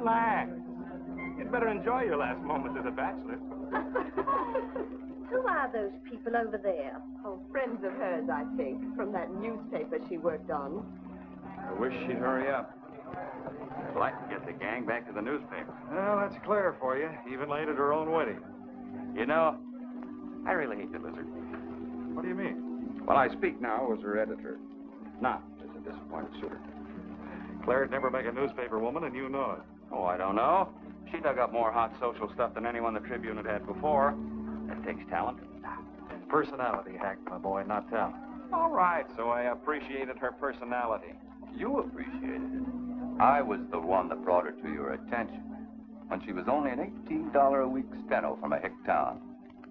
Relax. You'd better enjoy your last moments as a bachelor. Who are those people over there? Oh, friends of hers, I think, from that newspaper she worked on. I wish she'd hurry up. I'd like to get the gang back to the newspaper. Well, that's clear for you. Even late at her own wedding. You know, I really hate the lizard. What do you mean? Well, I speak now as her editor, not as a disappointed suitor. Claire'd never make a newspaper woman, and you know it. Oh, I don't know. She dug up more hot social stuff than anyone the Tribune had had before. That takes talent. Personality, Hank, my boy, not talent. All right, so I appreciated her personality. You appreciated it. I was the one that brought her to your attention when she was only an $18 a week steno from a hick town.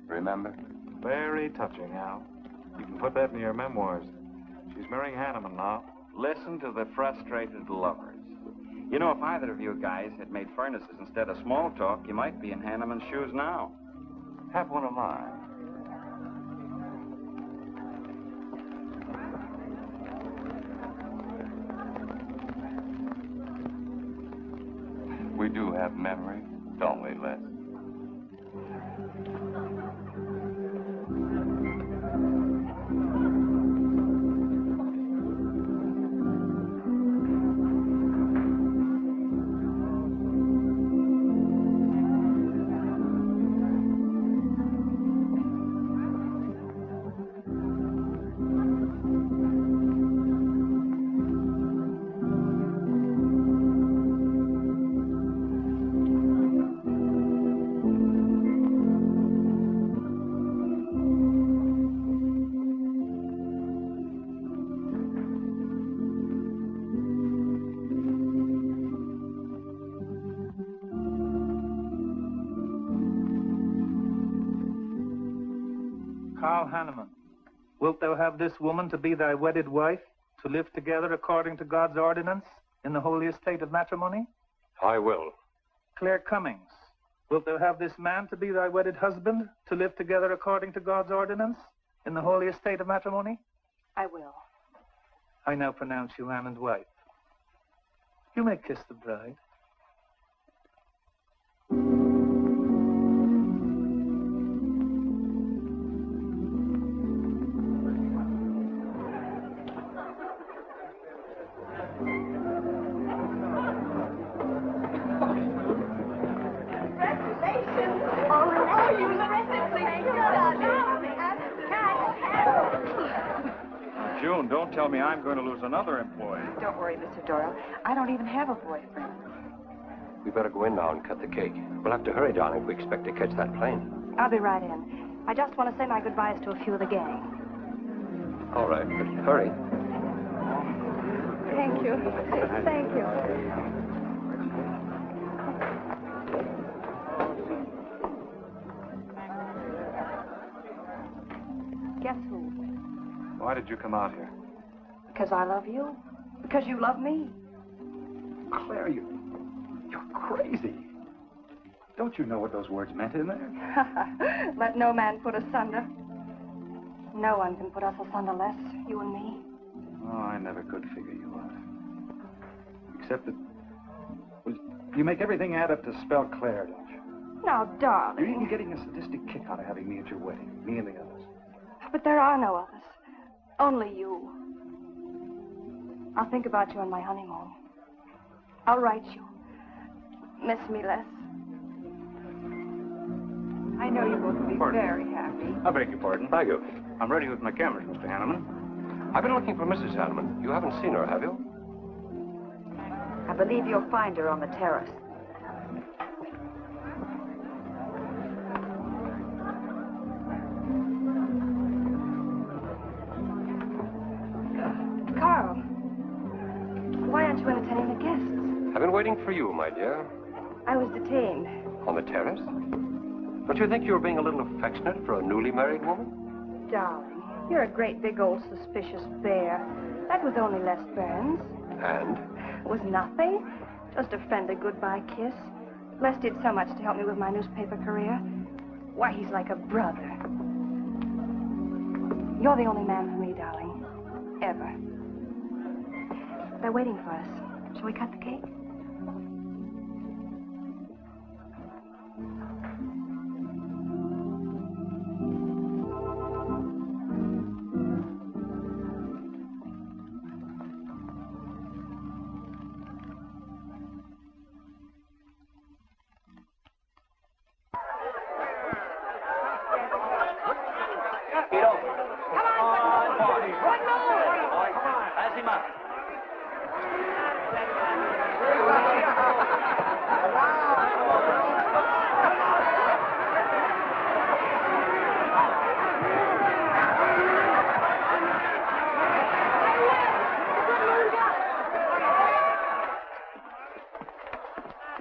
Remember? Very touching, Al. You can put that in your memoirs. She's marrying Henneman now. Listen to the frustrated lovers. You know, if either of you guys had made furnaces instead of small talk, you might be in Henneman's shoes now. Have one of mine. We do have memory, don't we, Les? Carl Henneman, wilt thou have this woman to be thy wedded wife, to live together according to God's ordinance in the holy estate of matrimony? I will. Claire Cummings, wilt thou have this man to be thy wedded husband, to live together according to God's ordinance in the holy estate of matrimony? I will. I now pronounce you man and wife. You may kiss the bride. June, don't tell me I'm going to lose another employee. Don't worry, Mr. Doyle. I don't even have a boyfriend. We better go in now and cut the cake. We'll have to hurry, darling, if we expect to catch that plane. I'll be right in. I just want to say my goodbyes to a few of the gang. All right, but hurry. Thank you. Thank you. Guess who? Why did you come out here? Because I love you. Because you love me. Claire, you're crazy. Don't you know what those words meant in there? Let no man put us asunder. No one can put us asunder less, you and me. Oh, I never could figure you out. Except that, well, you make everything add up to spell Claire, don't you? Now, darling. You're even getting a sadistic kick out of having me at your wedding, me and the others. But there are no others. Only you. I'll think about you on my honeymoon. I'll write you. Miss me less. I know you both will be very happy. I beg your pardon. Thank you. I'm ready with my cameras, Mr. Henneman. I've been looking for Mrs. Henneman. You haven't seen her, have you? I believe you'll find her on the terrace. Carl, why aren't you entertaining the guests? I've been waiting for you, my dear. I was detained. On the terrace? Don't you think you're being a little affectionate for a newly married woman? Darling, you're a great big old suspicious bear. That was only Les Burns. And? It was nothing. Just a friendly goodbye kiss. Les did so much to help me with my newspaper career. Why, he's like a brother. You're the only man for me, darling. Ever. They're waiting for us. Shall we cut the cake?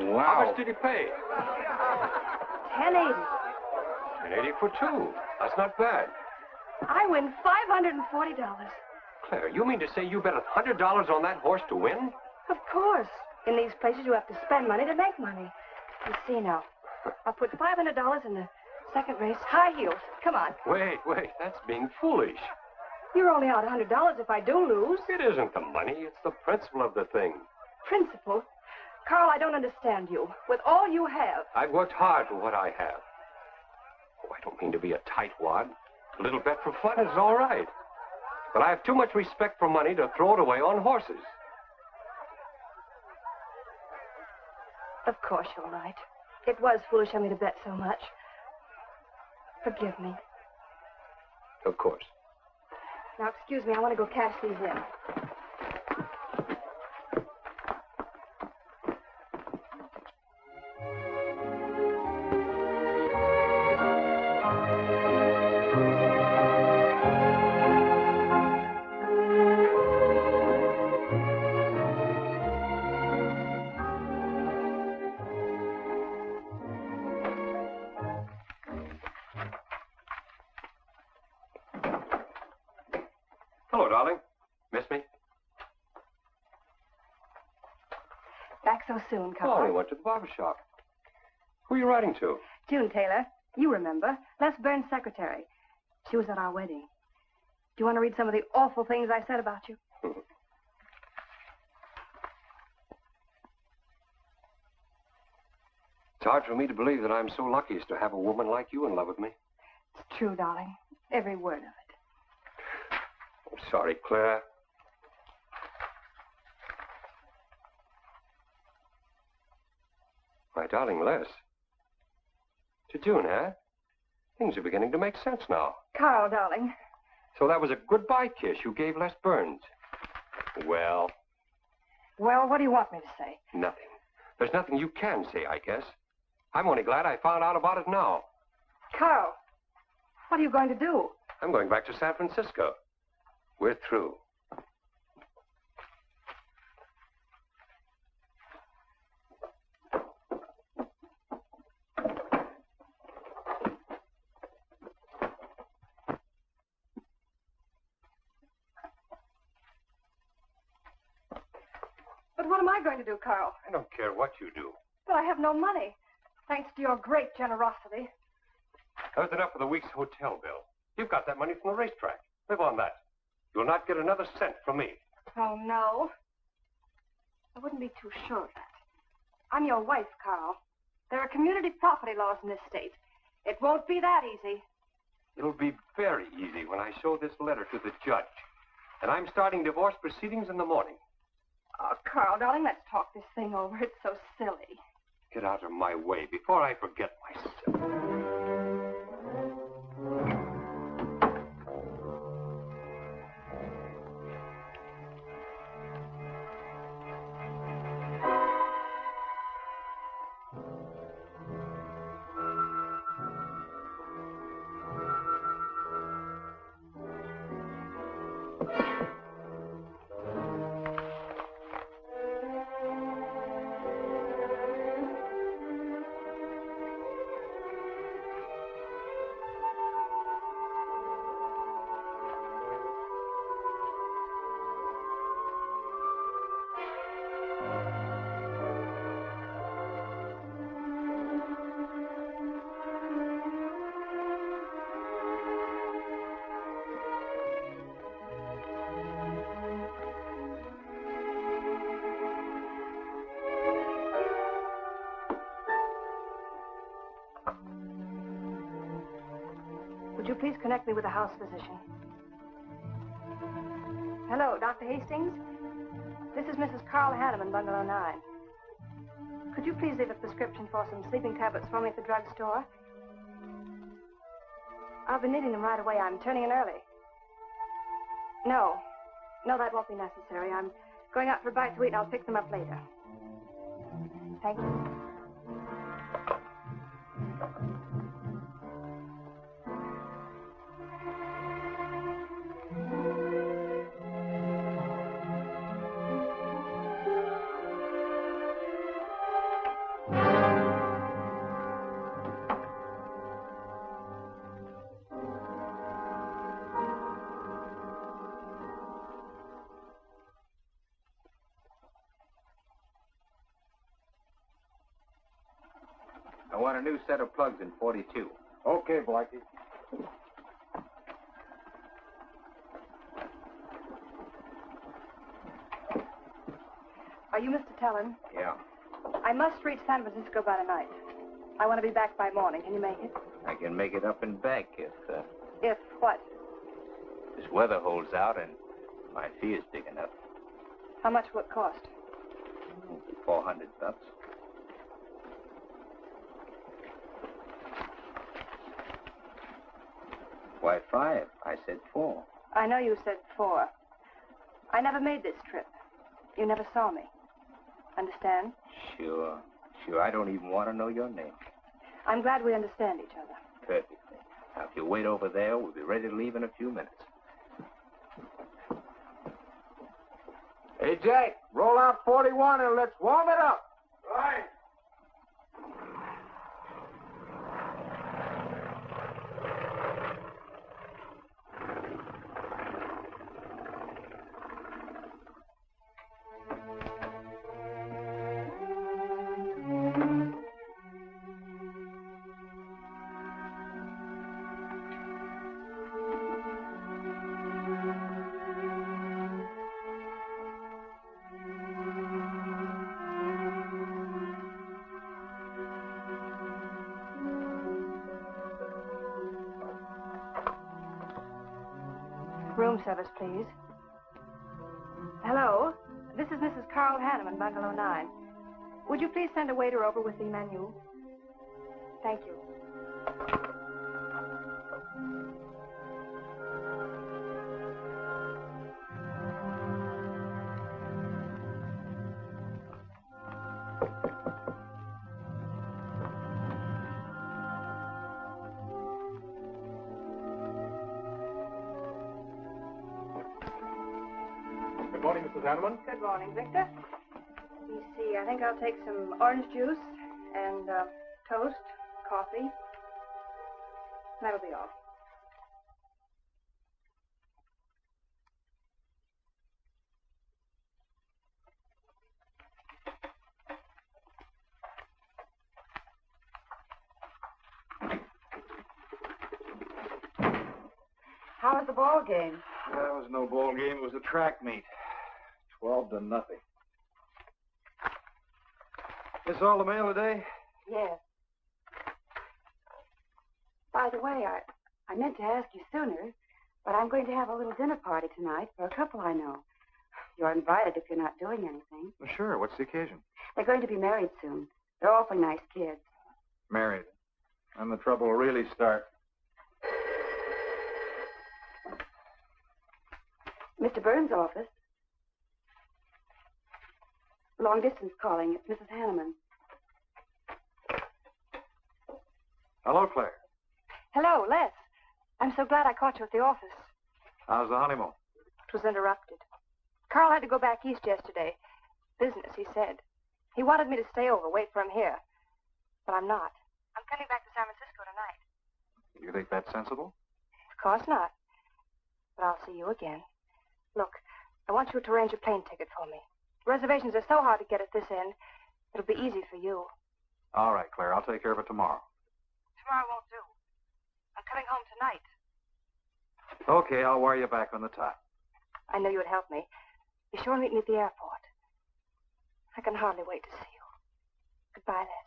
Wow. How much did he pay? $10.80. $10.80 for two. That's not bad. I win $540. Claire, you mean to say you bet $100 on that horse to win? Of course. In these places, you have to spend money to make money. You see now. I'll put $500 in the second race. High heels. Come on. Wait. That's being foolish. You're only out $100 if I do lose. It isn't the money. It's the principle of the thing. Principle? Carl, I don't understand you. With all you have. I've worked hard for what I have. Oh, I don't mean to be a tightwad. A little bet for fun is all right. But I have too much respect for money to throw it away on horses. Of course you're right. It was foolish of me to bet so much. Forgive me. Of course. Now, excuse me, I want to go cash these in. Hello, darling. Miss me? Back so soon, Carl. Oh, we went to the barber shop. Who are you writing to? June Taylor. You remember. Les Burns' secretary. She was at our wedding. Do you want to read some of the awful things I said about you? It's hard for me to believe that I'm so lucky as to have a woman like you in love with me. It's true, darling. Every word of it. I'm sorry, Claire. My darling Les. To June, huh? Things are beginning to make sense now. Carl, darling. So that was a goodbye kiss you gave Les Burns. Well, what do you want me to say? nothing. There's nothing you can say, I guess. I'm only glad I found out about it now. Carl, what are you going to do? I'm going back to San Francisco. We're through. But what am I going to do, Carl? I don't care what you do. But I have no money. Thanks to your great generosity. That was enough for the week's hotel bill. You've got that money from the racetrack. Live on that. You'll not get another cent from me. Oh, no. I wouldn't be too sure of that. I'm your wife, Carl. There are community property laws in this state. It won't be that easy. It'll be very easy when I show this letter to the judge. And I'm starting divorce proceedings in the morning. Oh, Carl, darling, let's talk this thing over. It's so silly. Get out of my way before I forget myself. Would you please connect me with a house physician? Hello, Dr. Hastings? This is Mrs. Carl Henneman, Bungalow 9. Could you please leave a prescription for some sleeping tablets for me at the drugstore? I'll be needing them right away. I'm turning in early. No, that won't be necessary. I'm going out for a bite to eat, and I'll pick them up later. Thank you. want a new set of plugs in 42. Okay, Blackie. Are you Mr. Tellen? Yeah. I must reach San Francisco by tonight. I want to be back by morning. Can you make it? I can make it up and back if If what? this weather holds out and my fee is big enough. How much will it cost? $400. Why 5? I said 4. I know you said 4. I never made this trip. You never saw me. Understand? Sure. I don't even want to know your name. I'm glad we understand each other. Perfectly. Now, if you wait over there, we'll be ready to leave in a few minutes. Hey, Jack, roll out 41 and let's warm it up. Right. Room service, please. Hello. This is Mrs. Carl Henneman, Bungalow 9. Would you please send a waiter over with the menu? Thank you. Good morning, Mrs. Hanneman. Good morning, Victor. Let me see. I think I'll take some orange juice and toast, coffee. That'll be all. How was the ball game? That was no ball game. It was a track meet. 12-0. This all the mail today? Yes. By the way, I meant to ask you sooner, but I'm going to have a little dinner party tonight for a couple I know. You're invited if you're not doing anything. Well, sure. What's the occasion? They're going to be married soon. They're awfully nice kids. Married. And the trouble will really start. Mr. Burns' office. Long distance calling. It's Mrs. Hanneman. Hello, Claire. Hello, Les. I'm so glad I caught you at the office. How's the honeymoon? It was interrupted. Carl had to go back east yesterday. Business, he said. He wanted me to stay over, wait for him here. But I'm not. I'm coming back to San Francisco tonight. You think that's sensible? Of course not. But I'll see you again. Look, I want you to arrange a plane ticket for me. Reservations are so hard to get at this end. It'll be easy for you. All right, Claire. I'll take care of it tomorrow. Tomorrow won't do. I'm coming home tonight. Okay, I'll wire you back on the top. I know you would help me. Be sure and meet me at the airport. I can hardly wait to see you. Goodbye, Les.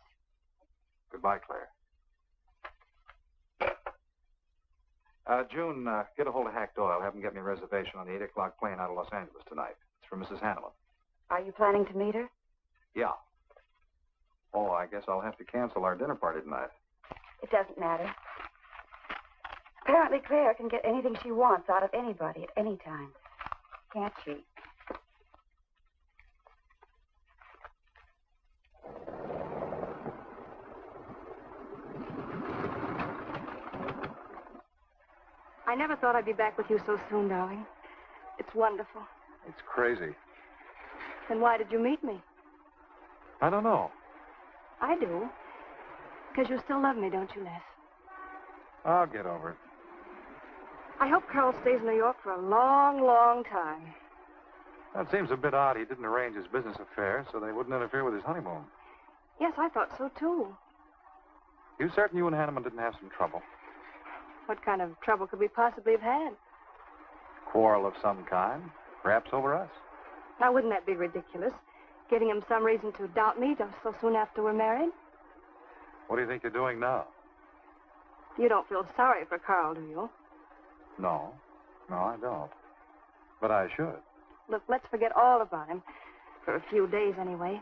Goodbye, Claire. June, get a hold of Hack Doyle. Have him get me a reservation on the 8 o'clock plane out of Los Angeles tonight. It's for Mrs. Hanneman. Are you planning to meet her? Yeah. Oh, I guess I'll have to cancel our dinner party tonight. It doesn't matter. Apparently, Claire can get anything she wants out of anybody at any time. Can't she? I never thought I'd be back with you so soon, darling. It's wonderful. It's crazy. Then why did you meet me? I don't know. I do. Because you still love me, don't you, Les? I'll get over it. I hope Carl stays in New York for a long, long time. That seems a bit odd. He didn't arrange his business affairs so they wouldn't interfere with his honeymoon. Yes, I thought so, too. You certain you and Henneman didn't have some trouble? What kind of trouble could we possibly have had? Quarrel of some kind? Perhaps over us? Now, wouldn't that be ridiculous? Giving him some reason to doubt me just so soon after we're married? What do you think you're doing now? You don't feel sorry for Carl, do you? No. No, I don't. But I should. Look, let's forget all about him. For a few days, anyway.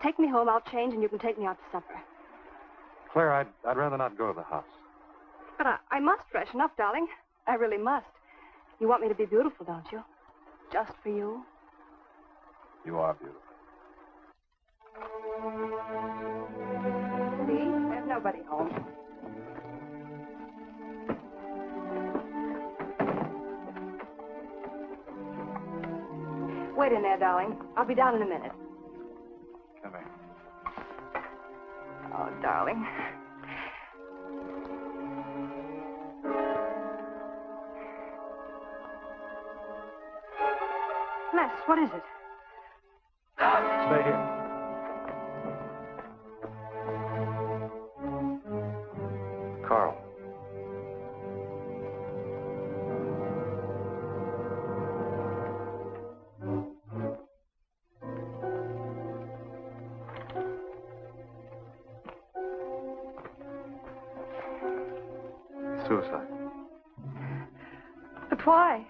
Take me home, I'll change, and you can take me out to supper. Claire, I'd rather not go to the house. But I must freshen up, darling. I really must. You want me to be beautiful, don't you? Just for you? You are beautiful. See? There's nobody home. Wait in there, darling. I'll be down in a minute. Come here. Oh, darling. Les, what is it? Stay here. Carl. Suicide. But why?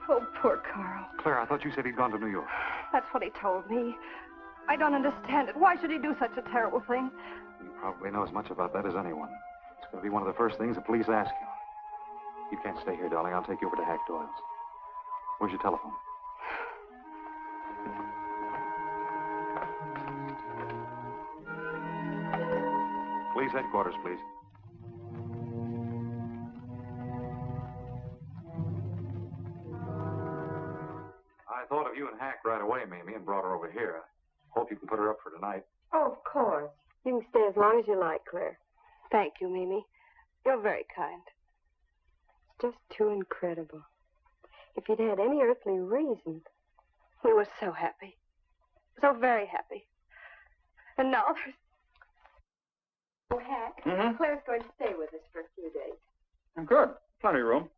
Oh, poor Carl. Claire, I thought you said he'd gone to New York. That's what he told me. I don't understand it. Why should he do such a terrible thing? You probably know as much about that as anyone. It's going to be one of the first things the police ask you. You can't stay here, darling. I'll take you over to Hack Doyle's. Where's your telephone? Police headquarters, please. I thought of you and Hack right away, Mamie, and brought her over here. Hope you can put her up for tonight. Oh, of course. You can stay as long as you like, Claire. Thank you, Mimi. You're very kind. It's just too incredible. If you'd had any earthly reason. We were so happy. So very happy. And now there's... Oh, Hack, Claire's going to stay with us for a few days. Good. Plenty of room.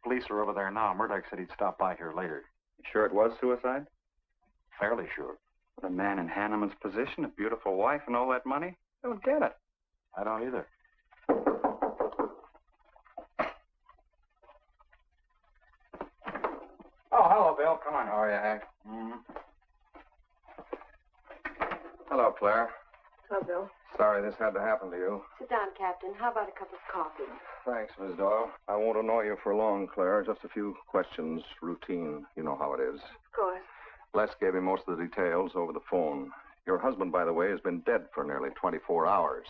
Police are over there now. Murdoch said he'd stop by here later. You sure it was suicide? Fairly sure. With a man in Hanneman's position, a beautiful wife, and all that money? I don't get it. I don't either. Oh, hello, Bill. Come on. How are you, Hank? Hello, Claire. Hello, Bill. Sorry this had to happen to you. Sit down, Captain. How about a cup of coffee? Thanks, Miss Doyle. I won't annoy you for long, Claire. Just a few questions. Routine. You know how it is. Of course. Les gave me most of the details over the phone. Your husband, by the way, has been dead for nearly 24 hours.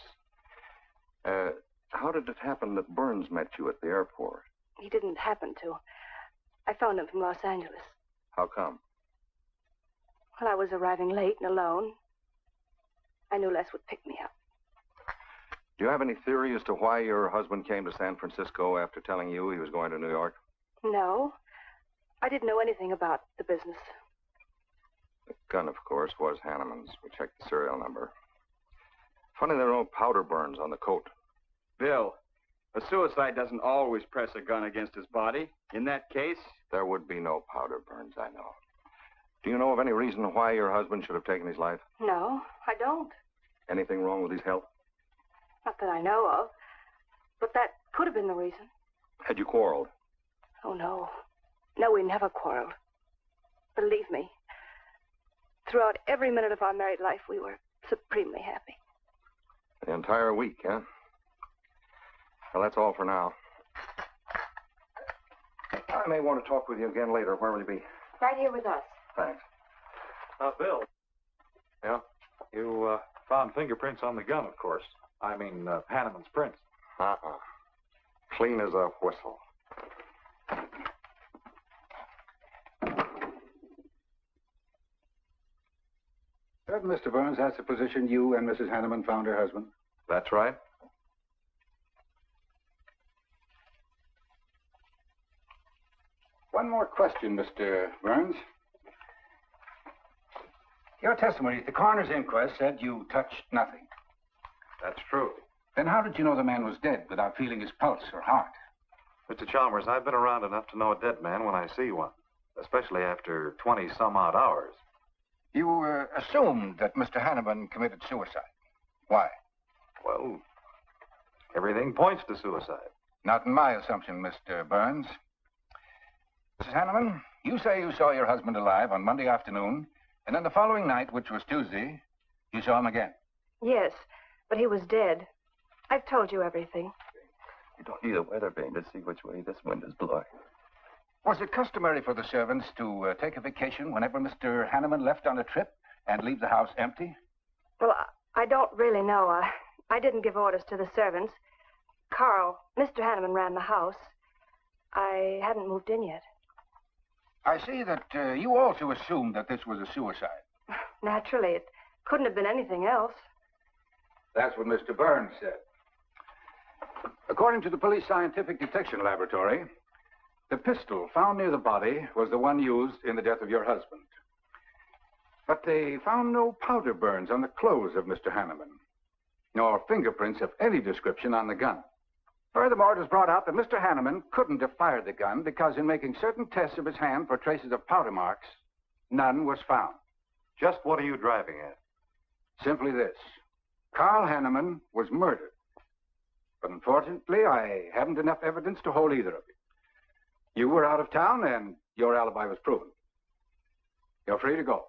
How did it happen that Burns met you at the airport? He didn't happen to. I phoned him from Los Angeles. How come? Well, I was arriving late and alone. I knew Les would pick me up. Do you have any theory as to why your husband came to San Francisco after telling you he was going to New York? No. I didn't know anything about the business. The gun, of course, was Hanneman's. We checked the serial number. Funny there are no powder burns on the coat. Bill, a suicide doesn't always press a gun against his body. In that case... There would be no powder burns, I know. Do you know of any reason why your husband should have taken his life? No, I don't. Anything wrong with his health? Not that I know of. But that could have been the reason. Had you quarreled? Oh, no. No, we never quarreled. Believe me. Throughout every minute of our married life, we were supremely happy. The entire week, huh? Well, that's all for now. I may want to talk with you again later. Where will you be? Right here with us. Thanks. Bill. Yeah? You found fingerprints on the gun, of course. I mean, Hanneman's prints. Clean as a whistle. Certain, Mr. Burns, that's the position you and Mrs. Henneman found her husband? That's right. One more question, Mr. Burns. Your testimony at the coroner's inquest said you touched nothing. That's true. Then how did you know the man was dead without feeling his pulse or heart? Mr. Chalmers, I've been around enough to know a dead man when I see one, especially after 20-some-odd hours. You assumed that Mr. Henneman committed suicide. Why? Well, everything points to suicide. Not in my assumption, Mr. Burns. Mrs. Henneman, you say you saw your husband alive on Monday afternoon, and then the following night, which was Tuesday, you saw him again. Yes, but he was dead. I've told you everything. You don't need a weather vane to see which way this wind is blowing. Was it customary for the servants to take a vacation whenever Mr. Henneman left on a trip and leave the house empty? Well, I don't really know. I didn't give orders to the servants. Carl, Mr. Henneman ran the house. I hadn't moved in yet. I see that you also assumed that this was a suicide. Naturally, it couldn't have been anything else. That's what Mr. Burns said. According to the police scientific detection laboratory, the pistol found near the body was the one used in the death of your husband. But they found no powder burns on the clothes of Mr. Henneman, nor fingerprints of any description on the gun. Furthermore, it was brought out that Mr. Henneman couldn't have fired the gun because in making certain tests of his hand for traces of powder marks, none was found. Just what are you driving at? Simply this. Carl Henneman was murdered. But unfortunately, I haven't enough evidence to hold either of you. You were out of town, and your alibi was proven. You're free to go.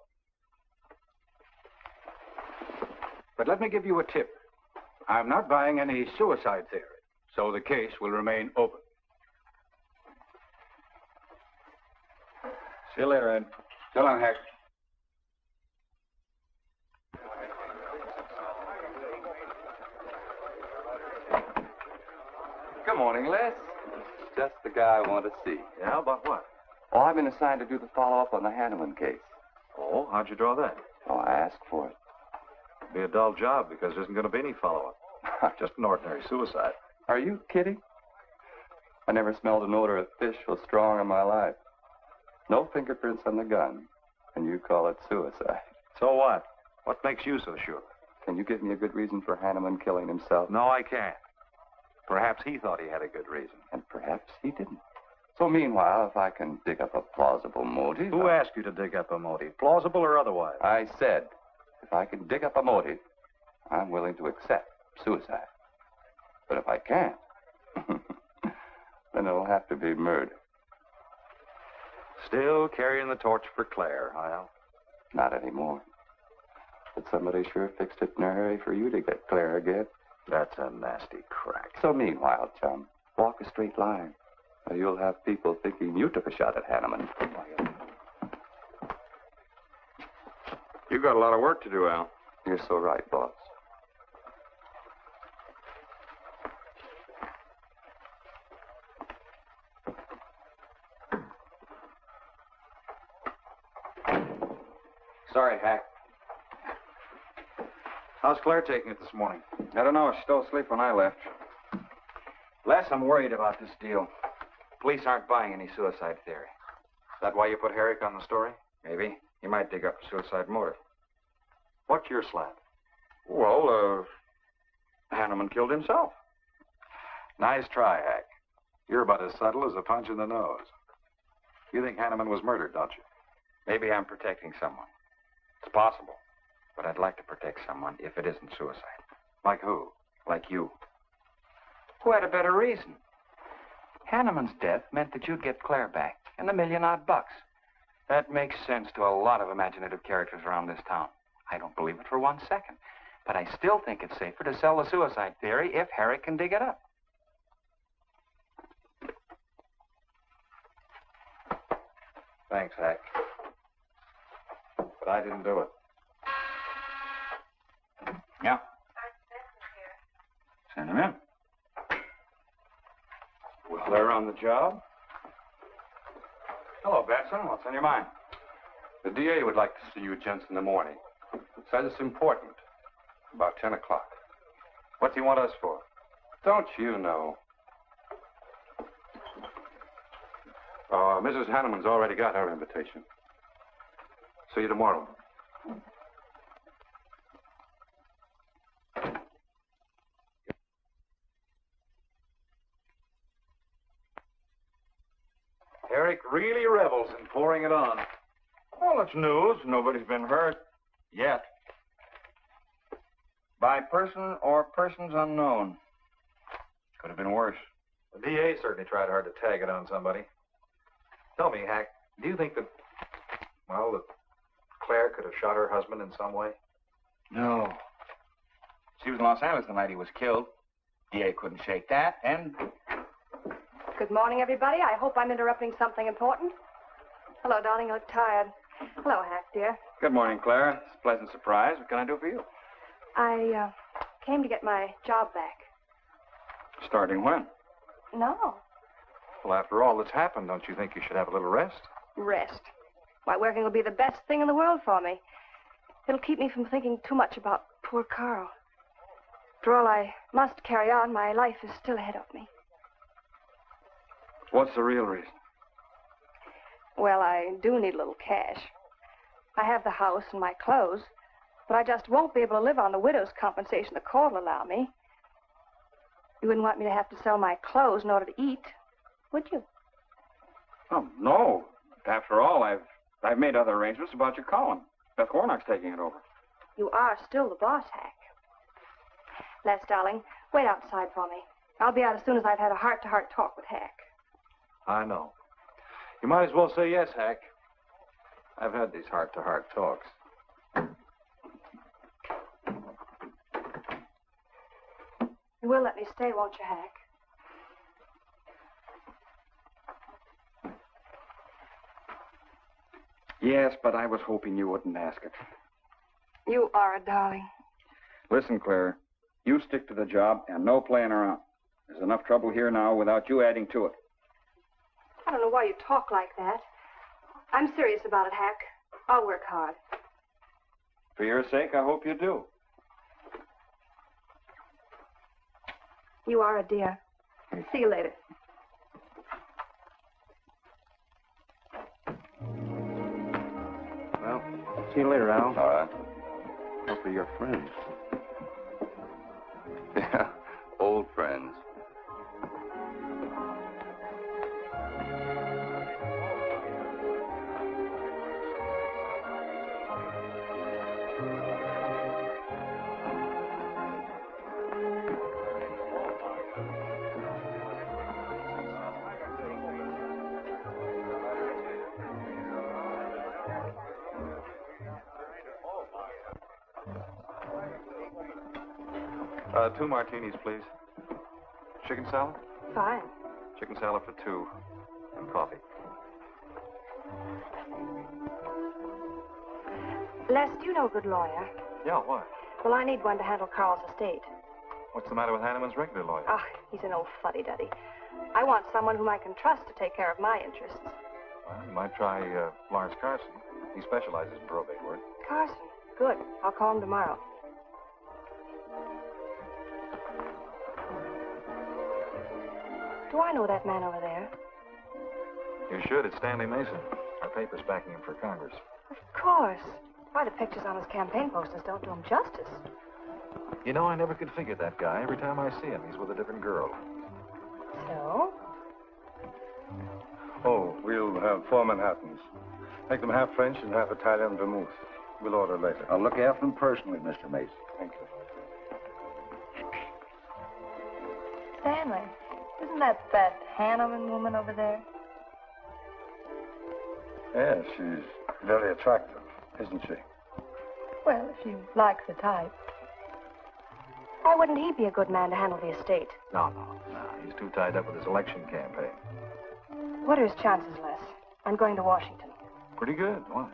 But let me give you a tip. I'm not buying any suicide theory, so the case will remain open. See you later, Ed. So long, Hack. Good morning, Les. Just the guy I want to see. Yeah, about what? Oh, I've been assigned to do the follow-up on the Henneman case. Oh, how'd you draw that? Oh, I asked for it. It'll be a dull job because there isn't going to be any follow-up. Just an ordinary suicide. Are you kidding? I never smelled an odor of fish so strong in my life. No fingerprints on the gun, and you call it suicide. So what? What makes you so sure? Can you give me a good reason for Henneman killing himself? No, I can't. Perhaps he thought he had a good reason. And perhaps he didn't. So meanwhile, if I can dig up a plausible motive... Who asked you to dig up a motive, plausible or otherwise? I said, if I can dig up a motive, I'm willing to accept suicide. But if I can't, then it'll have to be murder. Still carrying the torch for Claire, huh? Not anymore. But somebody sure fixed it in a hurry for you to get Claire again. That's a nasty crack. So meanwhile, chum, walk a straight line, or you'll have people thinking you took a shot at Henneman. You got a lot of work to do, Al. You're so right, boss. Sorry, Hack. How's Claire taking it this morning? I don't know. She's still asleep when I left. Les, I'm worried about this deal. Police aren't buying any suicide theory. Is that why you put Herrick on the story? Maybe. He might dig up a suicide motive. What's your slant? Well, Henneman killed himself. Nice try, Hack. You're about as subtle as a punch in the nose. You think Henneman was murdered, don't you? Maybe I'm protecting someone. It's possible. But I'd like to protect someone if it isn't suicide. Like who? Like you. Who had a better reason? Henneman's death meant that you'd get Claire back and $1 million odd. That makes sense to a lot of imaginative characters around this town. I don't believe it for 1 second. But I still think it's safer to sell the suicide theory if Herrick can dig it up. Thanks, Hack. But I didn't do it. Yeah. Send him in. Well, they're on the job. Hello, Batson. What's on your mind? The DA would like to see you gents in the morning. Says it's important. About 10 o'clock. What's he want us for? Don't you know? Mrs. Henneman's already got her invitation. See you tomorrow. Herrick really revels in pouring it on. Well, it's news. Nobody's been hurt. Yet. By person or persons unknown. Could have been worse. The DA certainly tried hard to tag it on somebody. Tell me, Hack, do you think that Claire could have shot her husband in some way? No. She was in Los Angeles the night he was killed. DA couldn't shake that, and... Good morning, everybody. I hope I'm interrupting something important. Hello, darling. You look tired. Hello, Hack, dear. Good morning, Clara. It's a pleasant surprise. What can I do for you? I came to get my job back. Starting when? No. Well, after all that's happened, don't you think you should have a little rest? Rest. Why, working will be the best thing in the world for me. It'll keep me from thinking too much about poor Carl. After all, I must carry on. My life is still ahead of me. What's the real reason? Well, I do need a little cash. I have the house and my clothes, but I just won't be able to live on the widow's compensation the court will allow me. You wouldn't want me to have to sell my clothes in order to eat, would you? Oh, no. After all, I've made other arrangements about your column. Beth Warnock's taking it over. You are still the boss, Hack. Les, darling, wait outside for me. I'll be out as soon as I've had a heart-to-heart talk with Hack. I know. You might as well say yes, Hack. I've had these heart-to-heart talks. You will let me stay, won't you, Hack? Yes, but I was hoping you wouldn't ask it. You are a darling. Listen, Claire, you stick to the job and no playing around. There's enough trouble here now without you adding to it. I don't know why you talk like that. I'm serious about it, Hack. I'll work hard. For your sake, I hope you do. You are a dear. See you later. Well, see you later, Al. All right. Hopefully you're friends. Yeah, old friends. Two martinis, please. Chicken salad? Fine. Chicken salad for two. And coffee. Les, do you know a good lawyer? Yeah, why? Well, I need one to handle Carl's estate. What's the matter with Henneman's regular lawyer? Ah, he's an old fuddy-duddy. I want someone whom I can trust to take care of my interests. Well, you might try Lawrence Carson. He specializes in probate work. Carson? Good. I'll call him tomorrow. Do I know that man over there? You should. It's Stanley Mason. Our paper's backing him for Congress. Of course. Why, the pictures on his campaign posters don't do him justice. You know, I never could figure that guy. Every time I see him, he's with a different girl. So? Oh, we'll have 4 Manhattans. Make them half French and half Italian vermouth. We'll order later. I'll look after them personally, Mr. Mason. Thank you. Stanley, isn't that Henneman woman over there? Yes, she's very attractive, isn't she? Well, if you like the type. Why wouldn't he be a good man to handle the estate? No. He's too tied up with his election campaign. What are his chances, Les? I'm going to Washington. Pretty good. Why?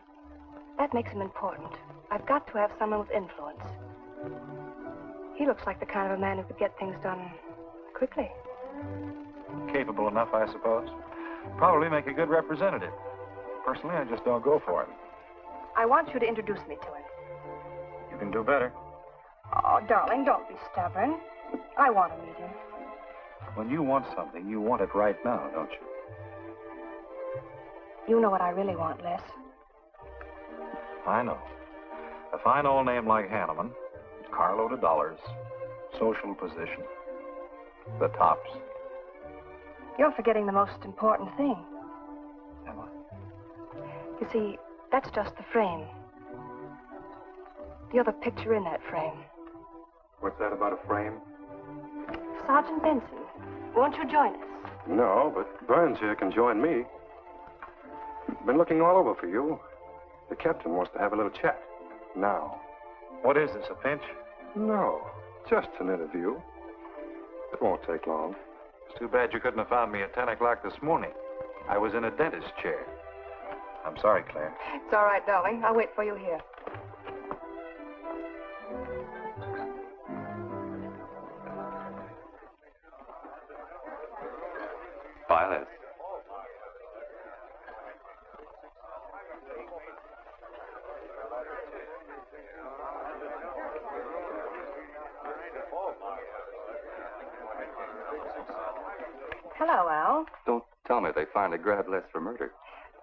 That makes him important. I've got to have someone with influence. He looks like the kind of a man who could get things done quickly. Capable enough, I suppose. Probably make a good representative. Personally, I just don't go for him. I want you to introduce me to him. You can do better. Oh, darling, don't be stubborn. I want to meet him. When you want something, you want it right now, don't you? You know what I really want, Les. I know. A fine old name like Henneman, carload of dollars, social position, the tops. You're forgetting the most important thing. Am I? You see, that's just the frame. The other picture in that frame. What's that about a frame? Sergeant Benson, won't you join us? No, but Burns here can join me. Been looking all over for you. The captain wants to have a little chat. Now. What is this, a pinch? No, just an interview. It won't take long. It's too bad you couldn't have found me at 10 o'clock this morning. I was in a dentist's chair. I'm sorry, Claire. It's all right, darling. I'll wait for you here. Violet. Hello, Al. Don't tell me they finally grabbed Les for murder.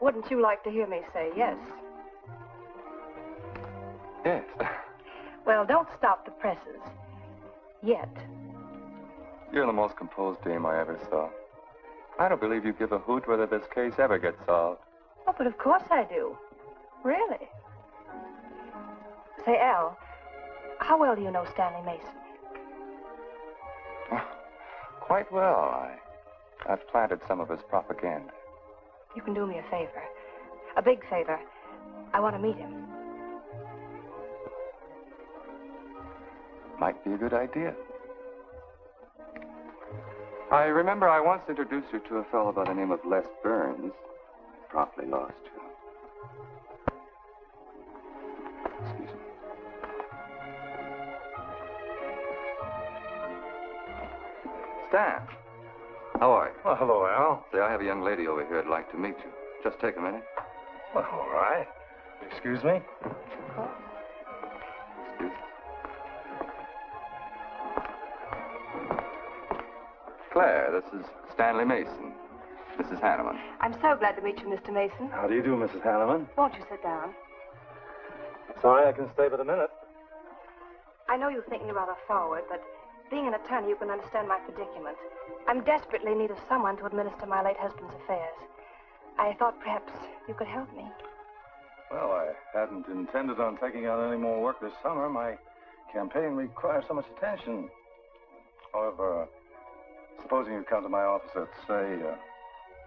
Wouldn't you like to hear me say yes? Yes. Well, don't stop the presses. Yet. You're the most composed dame I ever saw. I don't believe you give a hoot whether this case ever gets solved. Oh, but of course I do. Really. Say, Al, how well do you know Stanley Mason? Quite well. I've planted some of his propaganda. You can do me a favor. A big favor. I want to meet him. Might be a good idea. I remember I once introduced you to a fellow by the name of Les Burns. Promptly lost you. Excuse me. Stan. How are you? Well, hello, Al. Say, I have a young lady over here I'd like to meet you. Just take a minute. Well, all right. Excuse me? Excuse me. Claire, this is Stanley Mason. Mrs. Henneman. I'm so glad to meet you, Mr. Mason. How do you do, Mrs. Henneman? Won't you sit down? Sorry, I can stay but a minute. I know you think me rather forward, but being an attorney, you can understand my predicament. I'm desperately in need of someone to administer my late husband's affairs. I thought perhaps you could help me. Well, I hadn't intended on taking on any more work this summer. My campaign requires so much attention. However, supposing you come to my office at, say,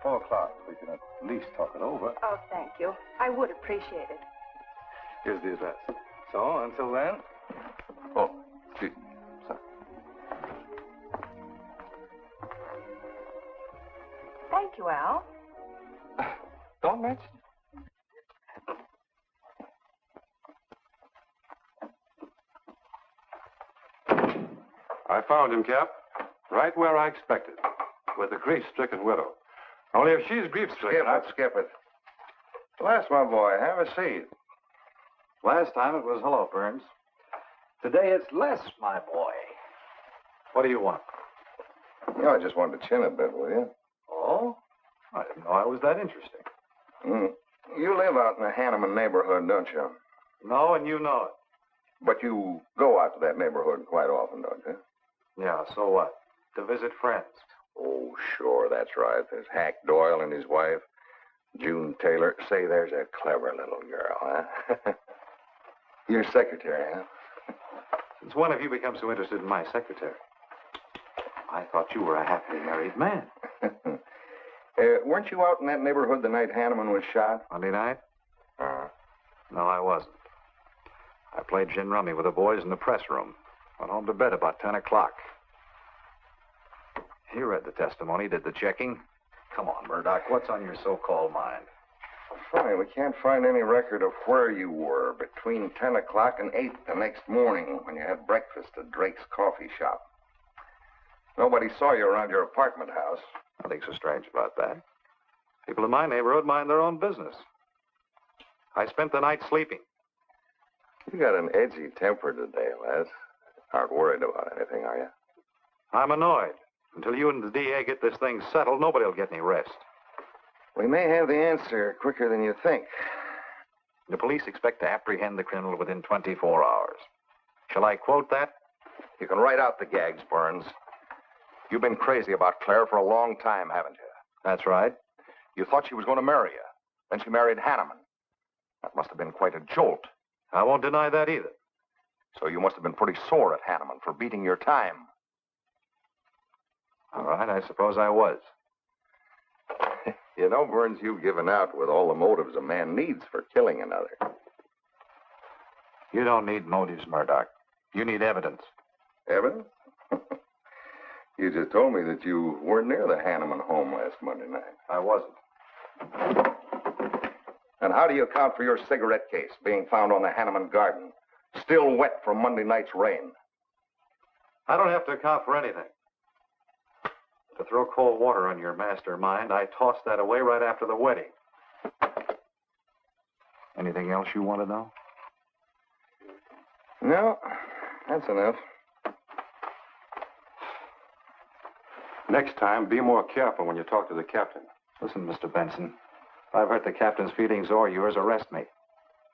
4 o'clock, we can at least talk it over. Oh, thank you. I would appreciate it. Here's the address. So, until then... Oh, excuse me. Sorry. Thank you, Al. Don't mention it. I found him, Cap. Right where I expected. With a grief-stricken widow. Only if she's grief-stricken... Skip it. Les, my boy, have a seat. Last time it was hello, Burns. Today it's Les, my boy. What do you want? You know, I just wanted to chin a bit, will you? Oh? I didn't know I was that interesting. You live out in the Henneman neighborhood, don't you? No, and you know it. But you go out to that neighborhood quite often, don't you? Yeah, so what? To visit friends. Oh, sure, that's right. There's Hack Doyle and his wife, June Taylor. Say, there's a clever little girl, huh? Your secretary, huh? Since when have you become so interested in my secretary? I thought you were a happily married man. Weren't you out in that neighborhood the night Henneman was shot? Monday night? No, I wasn't. I played gin rummy with the boys in the press room. Went home to bed about 10 o'clock. He read the testimony, did the checking. Come on, Murdoch, what's on your so-called mind? Funny, we can't find any record of where you were between 10 o'clock and 8 the next morning when you had breakfast at Drake's coffee shop. Nobody saw you around your apartment house. Nothing so strange about that. People in my neighborhood mind their own business. I spent the night sleeping. You got an edgy temper today, Les. Aren't worried about anything, are you? I'm annoyed. Until you and the DA get this thing settled, nobody will get any rest. We may have the answer quicker than you think. The police expect to apprehend the criminal within 24 hours. Shall I quote that? You can write out the gags, Burns. You've been crazy about Claire for a long time, haven't you? That's right. You thought she was going to marry you. Then she married Henneman. That must have been quite a jolt. I won't deny that either. So you must have been pretty sore at Henneman for beating your time. All right, I suppose I was. You know, Burns, you've given out with all the motives a man needs for killing another. You don't need motives, Murdoch. You need evidence. Evidence? You just told me that you weren't near the Henneman home last Monday night. I wasn't. And how do you account for your cigarette case being found on the Henneman garden, still wet from Monday night's rain? I don't have to account for anything. To throw cold water on your mastermind, I tossed that away right after the wedding. Anything else you want to know? No, that's enough. Next time, be more careful when you talk to the captain. Listen, Mr. Benson, if I've hurt the captain's feelings or yours, arrest me.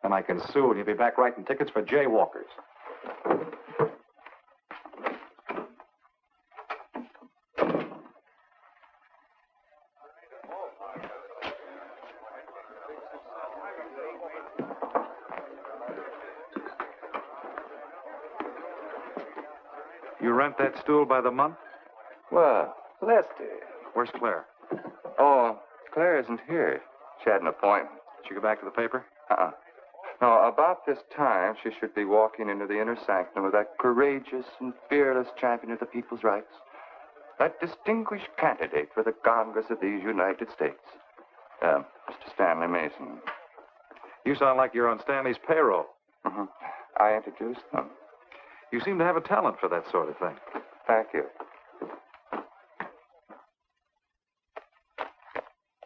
Then I can sue and you'll be back writing tickets for jaywalkers. You rent that stool by the month? Well, Lester. Where's Claire? Oh, Claire isn't here. She had an appointment. Did she go back to the paper? No, about this time, she should be walking into the inner sanctum of that courageous and fearless champion of the people's rights. That distinguished candidate for the Congress of these United States. Mr. Stanley Mason. You sound like you're on Stanley's payroll. Mm-hmm. I introduced them. You seem to have a talent for that sort of thing. Thank you.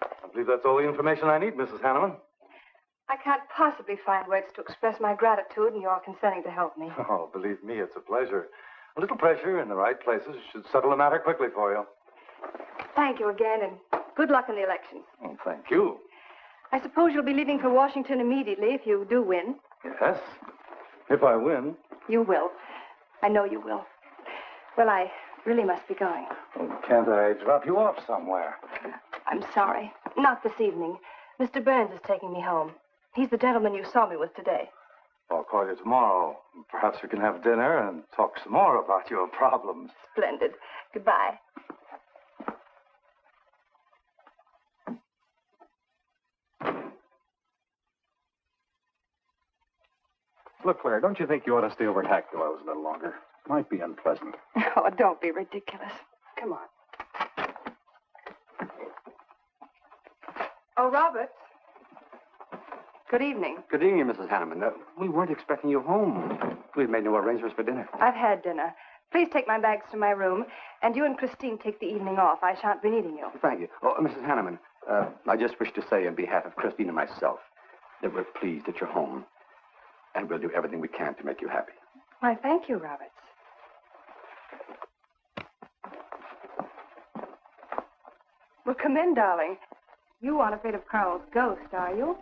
I believe that's all the information I need, Mrs. Henneman. I can't possibly find words to express my gratitude in your consenting to help me. Oh, believe me, it's a pleasure. A little pressure in the right places should settle the matter quickly for you. Thank you again, and good luck in the election. Oh, thank you. I suppose you'll be leaving for Washington immediately if you do win. Yes, if I win. You will. I know you will. Well, I really must be going. Oh, can't I drop you off somewhere? I'm sorry. Not this evening. Mr. Burns is taking me home. He's the gentleman you saw me with today. I'll call you tomorrow. Perhaps we can have dinner and talk some more about your problems. Splendid. Goodbye. Look, Claire, don't you think you ought to stay over at Hack Doyle's a little longer? Might be unpleasant. Oh, don't be ridiculous. Come on. Oh, Robert. Good evening. Good evening, Mrs. Henneman. We weren't expecting you home. We've made no arrangements for dinner. I've had dinner. Please take my bags to my room, and you and Christine take the evening off. I shan't be needing you. Thank you. Oh, Mrs. Henneman, I just wish to say on behalf of Christine and myself that we're pleased that you're home, and we'll do everything we can to make you happy. Why, thank you, Roberts. Well, come in, darling. You aren't afraid of Carl's ghost, are you?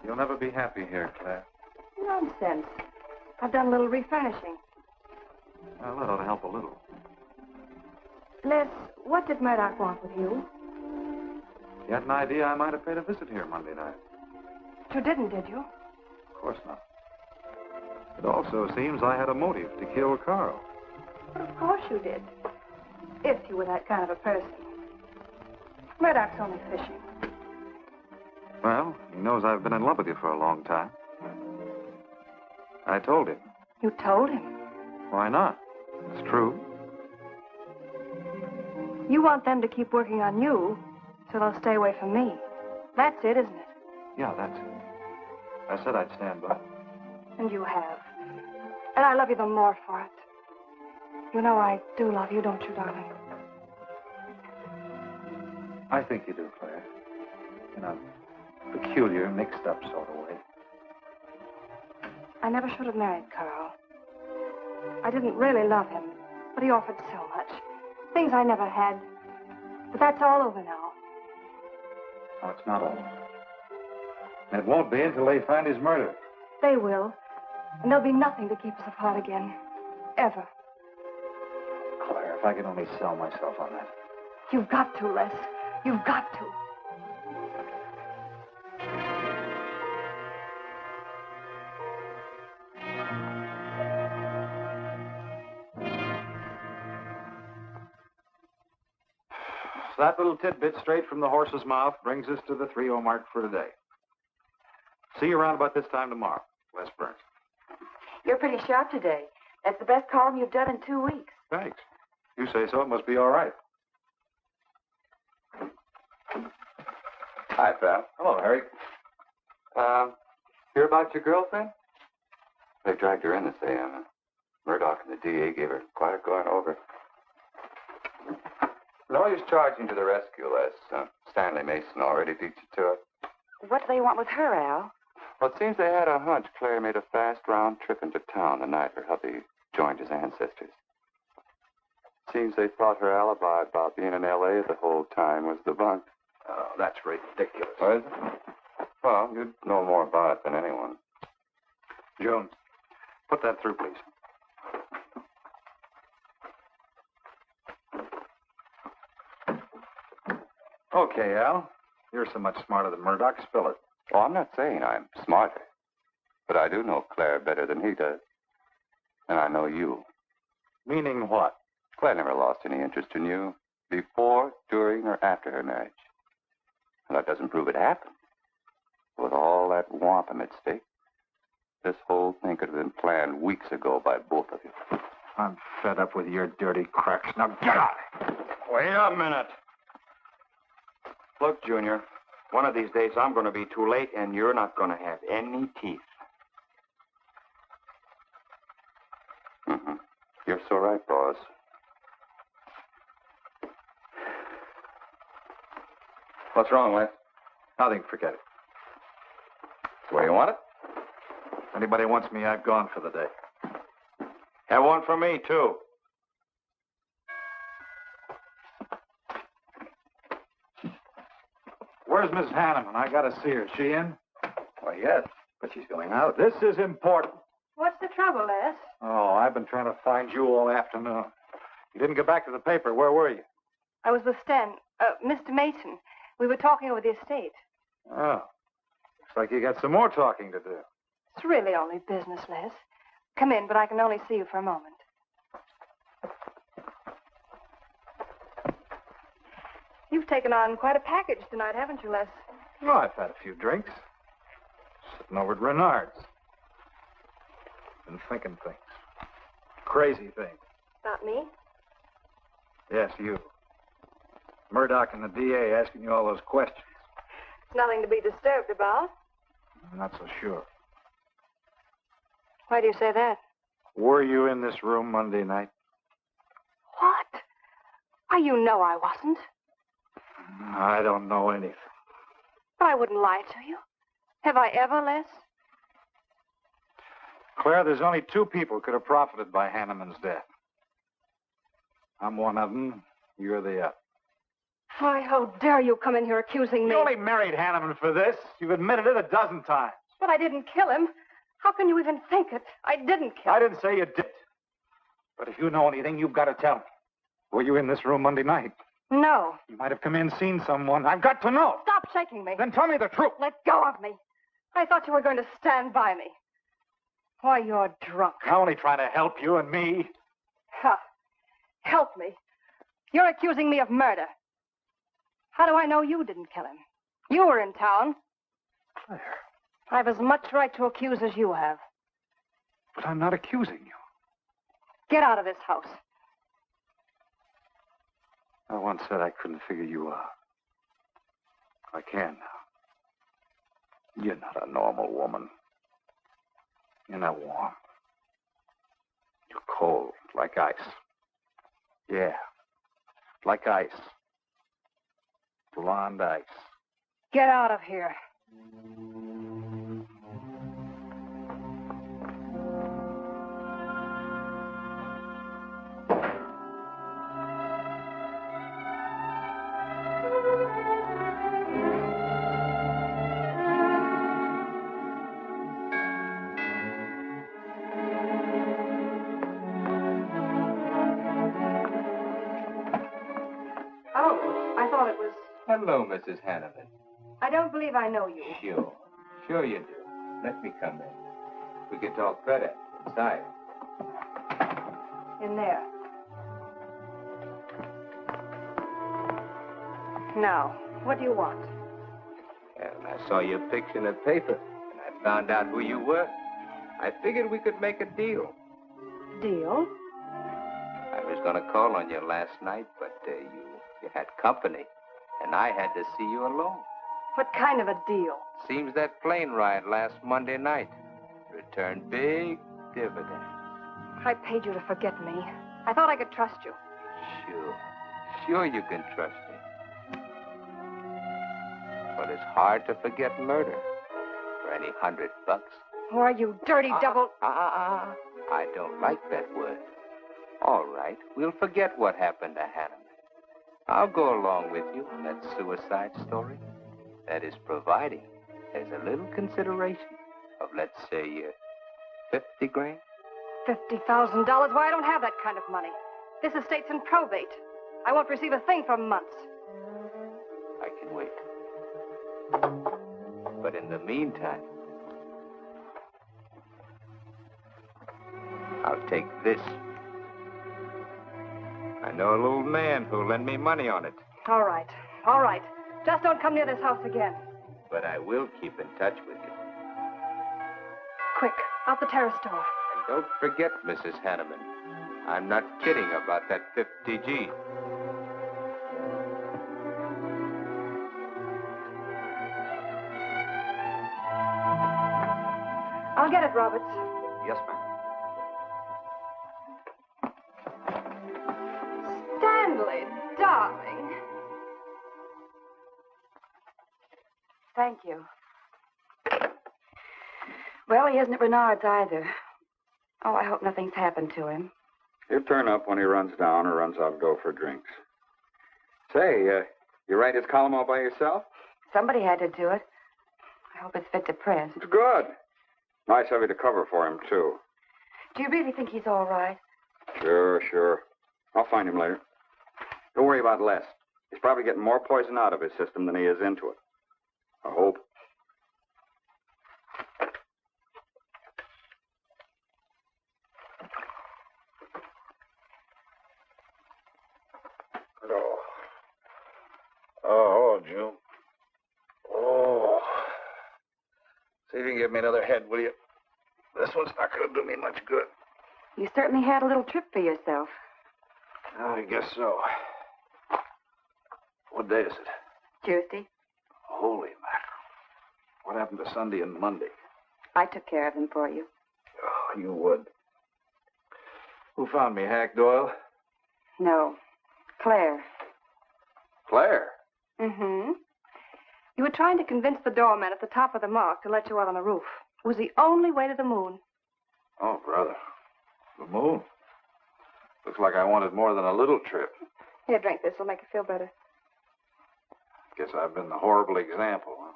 You'll never be happy here, Claire. Nonsense. I've done a little refurnishing. Well, that ought to help a little. Les, what did Murdoch want with you? You had an idea I might have paid a visit here Monday night. You didn't, did you? Of course not. It also seems I had a motive to kill Carl. But of course you did. If you were that kind of a person. Murdoch's only fishing. Well, he knows I've been in love with you for a long time. I told him. You told him? Why not? It's true. You want them to keep working on you, so they'll stay away from me. That's it, isn't it? Yeah, that's it. I said I'd stand by. And you have. And I love you the more for it. You know I do love you, don't you, darling? I think you do, Claire. In a peculiar, mixed-up sort of way. I never should have married Carl. I didn't really love him, but he offered so much. Things I never had. But that's all over now. No, it's not all. And it won't be until they find his murder. They will. And there'll be nothing to keep us apart again. Ever. Claire. If I could only sell myself on that. You've got to, Les. You've got to. So that little tidbit straight from the horse's mouth brings us to the 3-0 mark for today. See you around about this time tomorrow. Les Burns. You're pretty sharp today. That's the best column you've done in 2 weeks. Thanks. You say so, it must be all right. Hi, pal. Hello, Harry. Hear about your girlfriend? They dragged her in this AM. Murdoch and the DA gave her quite a going over. Lawyer's charging to the rescue, Les. Stanley Mason already beat you to it. What do they want with her, Al? Well, it seems they had a hunch Claire made a fast round trip into town the night her hubby joined his ancestors. Seems they thought her alibi about being in L.A. the whole time was the bunk. Oh, that's ridiculous. What is it? Well, you'd know more about it than anyone. Jones, put that through, please. Okay, Al. You're so much smarter than Murdoch. Spill it. Oh, I'm not saying I'm smarter, but I do know Claire better than he does. And I know you. Meaning what? Claire never lost any interest in you before, during, or after her marriage. And that doesn't prove it happened. With all that wampum at stake, this whole thing could have been planned weeks ago by both of you. I'm fed up with your dirty cracks. Now get out! Wait a minute. Look, Junior, one of these days I'm going to be too late and you're not going to have any teeth. Mm-hmm. You're so right, boss. What's wrong, Les? Nothing, forget it. That's the way you want it? If anybody wants me, I've gone for the day. Have one for me, too. Where's Mrs. Hanneman? I gotta see her. Is she in? Why, yes, but she's going out. This is important. What's the trouble, Les? Oh, I've been trying to find you all afternoon. You didn't get back to the paper. Where were you? I was with Mr. Mason. We were talking over the estate. Oh. Looks like you got some more talking to do. It's really only business, Les. Come in, but I can only see you for a moment. You've taken on quite a package tonight, haven't you, Les? Well, I've had a few drinks. Sitting over at Renard's. Been thinking things. Crazy things. About me? Yes, you. Murdoch and the DA asking you all those questions. It's nothing to be disturbed about. I'm not so sure. Why do you say that? Were you in this room Monday night? What? Why, you know I wasn't. I don't know anything. But I wouldn't lie to you. Have I ever, Les? Claire, there's only 2 people could have profited by Hanneman's death. I'm one of them. You're the other. Why, how dare you come in here accusing me? You only married Hanneman for this. You've admitted it a dozen times. But I didn't kill him. How can you even think it? I didn't kill him. I didn't say you did. But if you know anything, you've got to tell me. Were you in this room Monday night? No. You might have come in, seen someone. I've got to know. Stop shaking me. Then tell me the truth. Let go of me. I thought you were going to stand by me. Why, you're drunk. I'm only trying to help you and me. Ha. Help me. You're accusing me of murder. How do I know you didn't kill him? You were in town. Claire. I've as much right to accuse as you have. But I'm not accusing you. Get out of this house. I once said I couldn't figure you out. I can now. You're not a normal woman. You're not warm. You're cold, like ice. Yeah, like ice. Blonde ice. Get out of here. Hello, Mrs. Henneman. I don't believe I know you. Sure. Sure you do. Let me come in. We can talk better inside. In there. Now, what do you want? Well, I saw your picture in the paper, and I found out who you were. I figured we could make a deal. Deal? I was going to call on you last night, but you had company, and I had to see you alone. What kind of a deal? Seems that plane ride last Monday night returned big dividends. I paid you to forget me. I thought I could trust you. Sure. Sure you can trust me. But it's hard to forget murder for any $100. Why, you dirty double... I don't like that word. All right, we'll forget what happened to Henneman. I'll go along with you on that suicide story. That is providing there's a little consideration of, let's say, $50 grand. $50,000? Why, I don't have that kind of money. This estate's in probate. I won't receive a thing for months. I can wait. But in the meantime, I'll take this. I know a little man who'll lend me money on it. All right. All right. Just don't come near this house again. But I will keep in touch with you. Quick, out the terrace door. And don't forget, Mrs. Henneman, I'm not kidding about that 50G. I'll get it, Roberts. Yes, ma'am. Stanley, darling. Thank you. Well, he isn't at Bernard's either. Oh, I hope nothing's happened to him. He'll turn up when he runs down or runs out to go for drinks. Say, you write his column all by yourself? Somebody had to do it. I hope it's fit to print. It's good. Nice of you to cover for him, too. Do you really think he's all right? Sure. I'll find him later. Don't worry about Les. He's probably getting more poison out of his system than he is into it. I hope. Oh, June. Oh. See if you can give me another head, will you? This one's not going to do me much good. You certainly had a little trip for yourself. I guess so. What day is it? Tuesday. Holy mackerel. What happened to Sunday and Monday? I took care of them for you. Oh, you would. Who found me, Hack Doyle? No. Claire. Claire? Mm-hmm. You were trying to convince the doorman at the top of the mark to let you out on the roof. It was the only way to the moon. Oh, brother. The moon? Looks like I wanted more than a little trip. Here, drink this. It'll make you feel better. Guess I've been the horrible example, huh?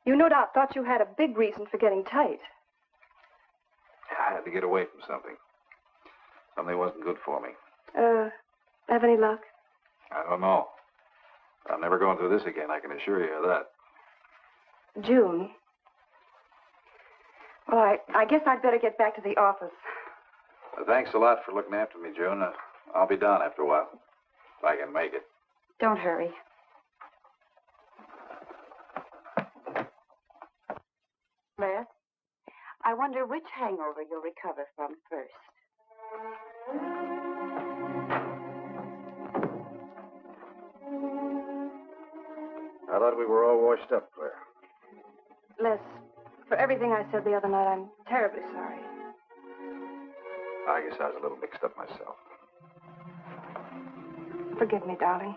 You no doubt thought you had a big reason for getting tight. I had to get away from something. Something wasn't good for me. Have any luck? I don't know. I'm never going through this again, I can assure you of that. June. Well, I guess I'd better get back to the office. Thanks a lot for looking after me, June. I'll be down after a while, if I can make it. Don't hurry. Les, I wonder which hangover you'll recover from first. I thought we were all washed up, Claire. Les, for everything I said the other night, I'm terribly sorry. I guess I was a little mixed up myself. Forgive me, darling.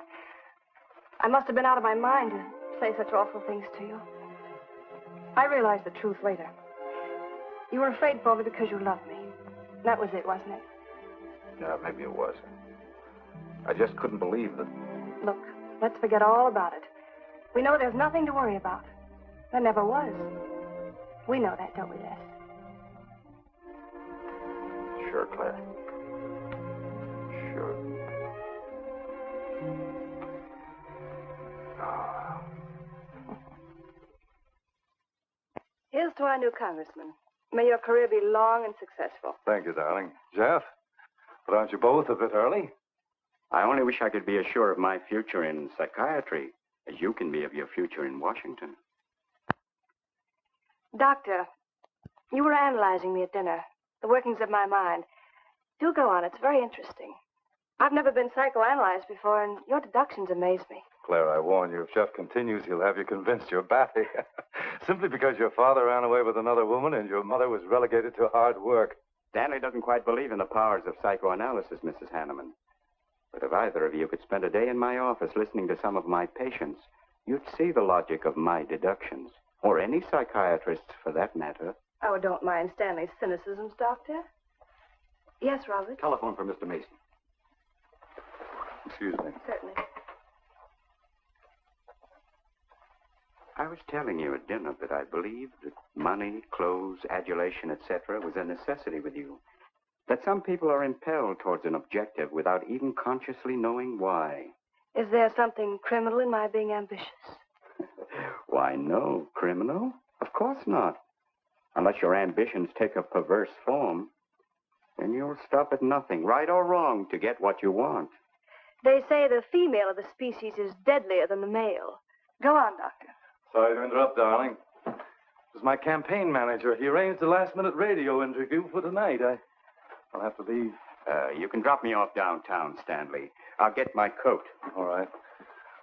I must have been out of my mind to say such awful things to you. I realized the truth later. You were afraid for me because you loved me. That was it, wasn't it? Yeah, maybe it was. I just couldn't believe that. Look, let's forget all about it. We know there's nothing to worry about. There never was. We know that, don't we, Les? Sure, Claire. Sure. Oh. Here's to our new congressman. May your career be long and successful. Thank you, darling. Jeff, but aren't you both a bit early? I only wish I could be as sure of my future in psychiatry as you can be of your future in Washington. Doctor, you were analyzing me at dinner, the workings of my mind. Do go on. It's very interesting. I've never been psychoanalyzed before, and your deductions amaze me. Claire, I warn you, if Jeff continues, he'll have you convinced you're batty. Simply because your father ran away with another woman and your mother was relegated to hard work. Stanley doesn't quite believe in the powers of psychoanalysis, Mrs. Henneman. But if either of you could spend a day in my office listening to some of my patients, you'd see the logic of my deductions. Or any psychiatrist's, for that matter. Oh, don't mind Stanley's cynicisms, Doctor. Yes, Robert? Telephone for Mr. Mason. Excuse me. Certainly. I was telling you at dinner that I believed that money, clothes, adulation, etc. was a necessity with you. That some people are impelled towards an objective without even consciously knowing why. Is there something criminal in my being ambitious? Why, no. Criminal? Of course not. Unless your ambitions take a perverse form. Then you'll stop at nothing, right or wrong, to get what you want. They say the female of the species is deadlier than the male. Go on, Doctor. Sorry to interrupt, darling. This is my campaign manager. He arranged a last-minute radio interview for tonight. I'll have to leave. You can drop me off downtown, Stanley. I'll get my coat. All right.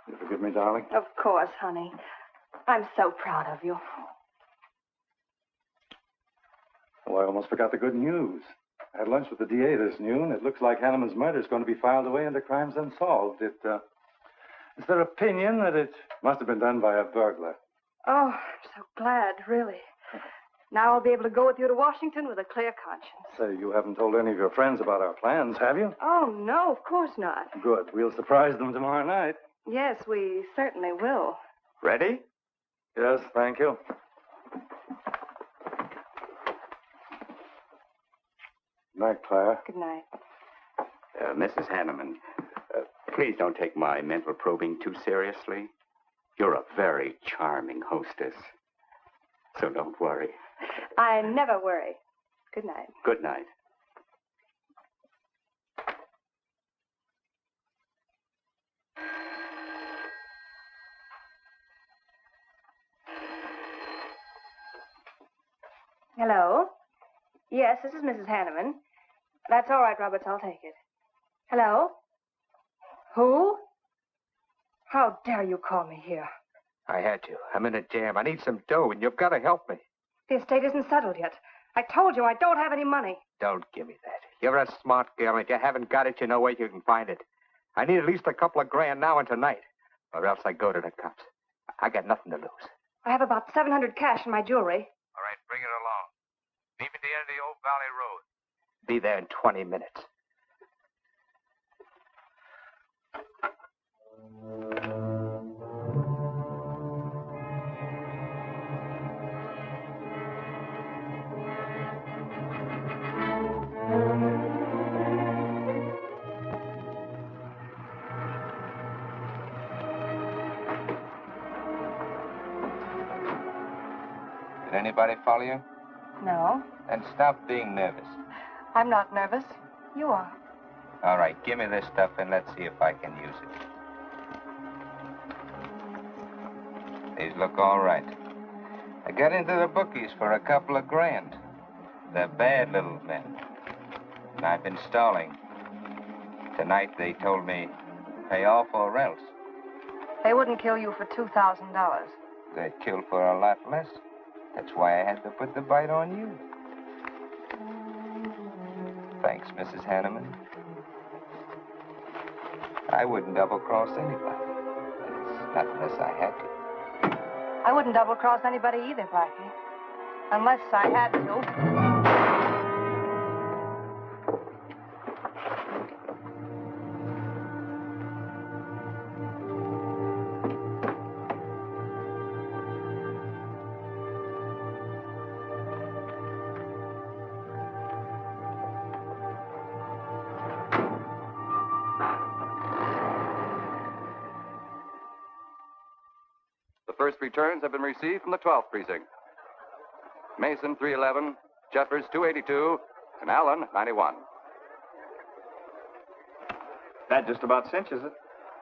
You forgive me, darling? Of course, honey. I'm so proud of you. Oh, I almost forgot the good news. I had lunch with the DA this noon. It looks like Henneman's murder is going to be filed away under crimes unsolved. It's their opinion that it must have been done by a burglar. Oh, I'm so glad, really. Now I'll be able to go with you to Washington with a clear conscience. Say, you haven't told any of your friends about our plans, have you? Oh, no, of course not. Good. We'll surprise them tomorrow night. Yes, we certainly will. Ready? Yes, thank you. Good night, Claire. Good night. Mrs. Henneman, please don't take my mental probing too seriously. You're a very charming hostess. So don't worry. I never worry. Good night. Good night. Hello? Yes, this is Mrs. Henneman. That's all right, Roberts. I'll take it. Hello? Who? How dare you call me here? I had to. I'm in a jam. I need some dough, and you've got to help me. The estate isn't settled yet. I told you I don't have any money. Don't give me that. You're a smart girl, and if you haven't got it, you know where you can find it. I need at least a couple of grand now and tonight, or else I go to the cops. I got nothing to lose. I have about $700 cash in my jewelry. All right, bring it along. Meet me at the end of the Old Valley Road. Be there in 20 minutes. Did anybody follow you? No, Then stop being nervous. I'm not nervous. You are. All right, give me this stuff and let's see if I can use it. These look all right. I got into the bookies for a couple of grand. They're bad little men. And I've been stalling. Tonight they told me, pay off or else. They wouldn't kill you for $2,000. They'd kill for a lot less. That's why I had to put the bite on you. Thanks, Mrs. Henneman. I wouldn't double-cross anybody. Not unless I had to. I wouldn't double-cross anybody either, Blackie. Unless I had to. The first returns have been received from the 12th precinct. Mason, 311, Jeffers, 282, and Allen, 91. That just about cinches it.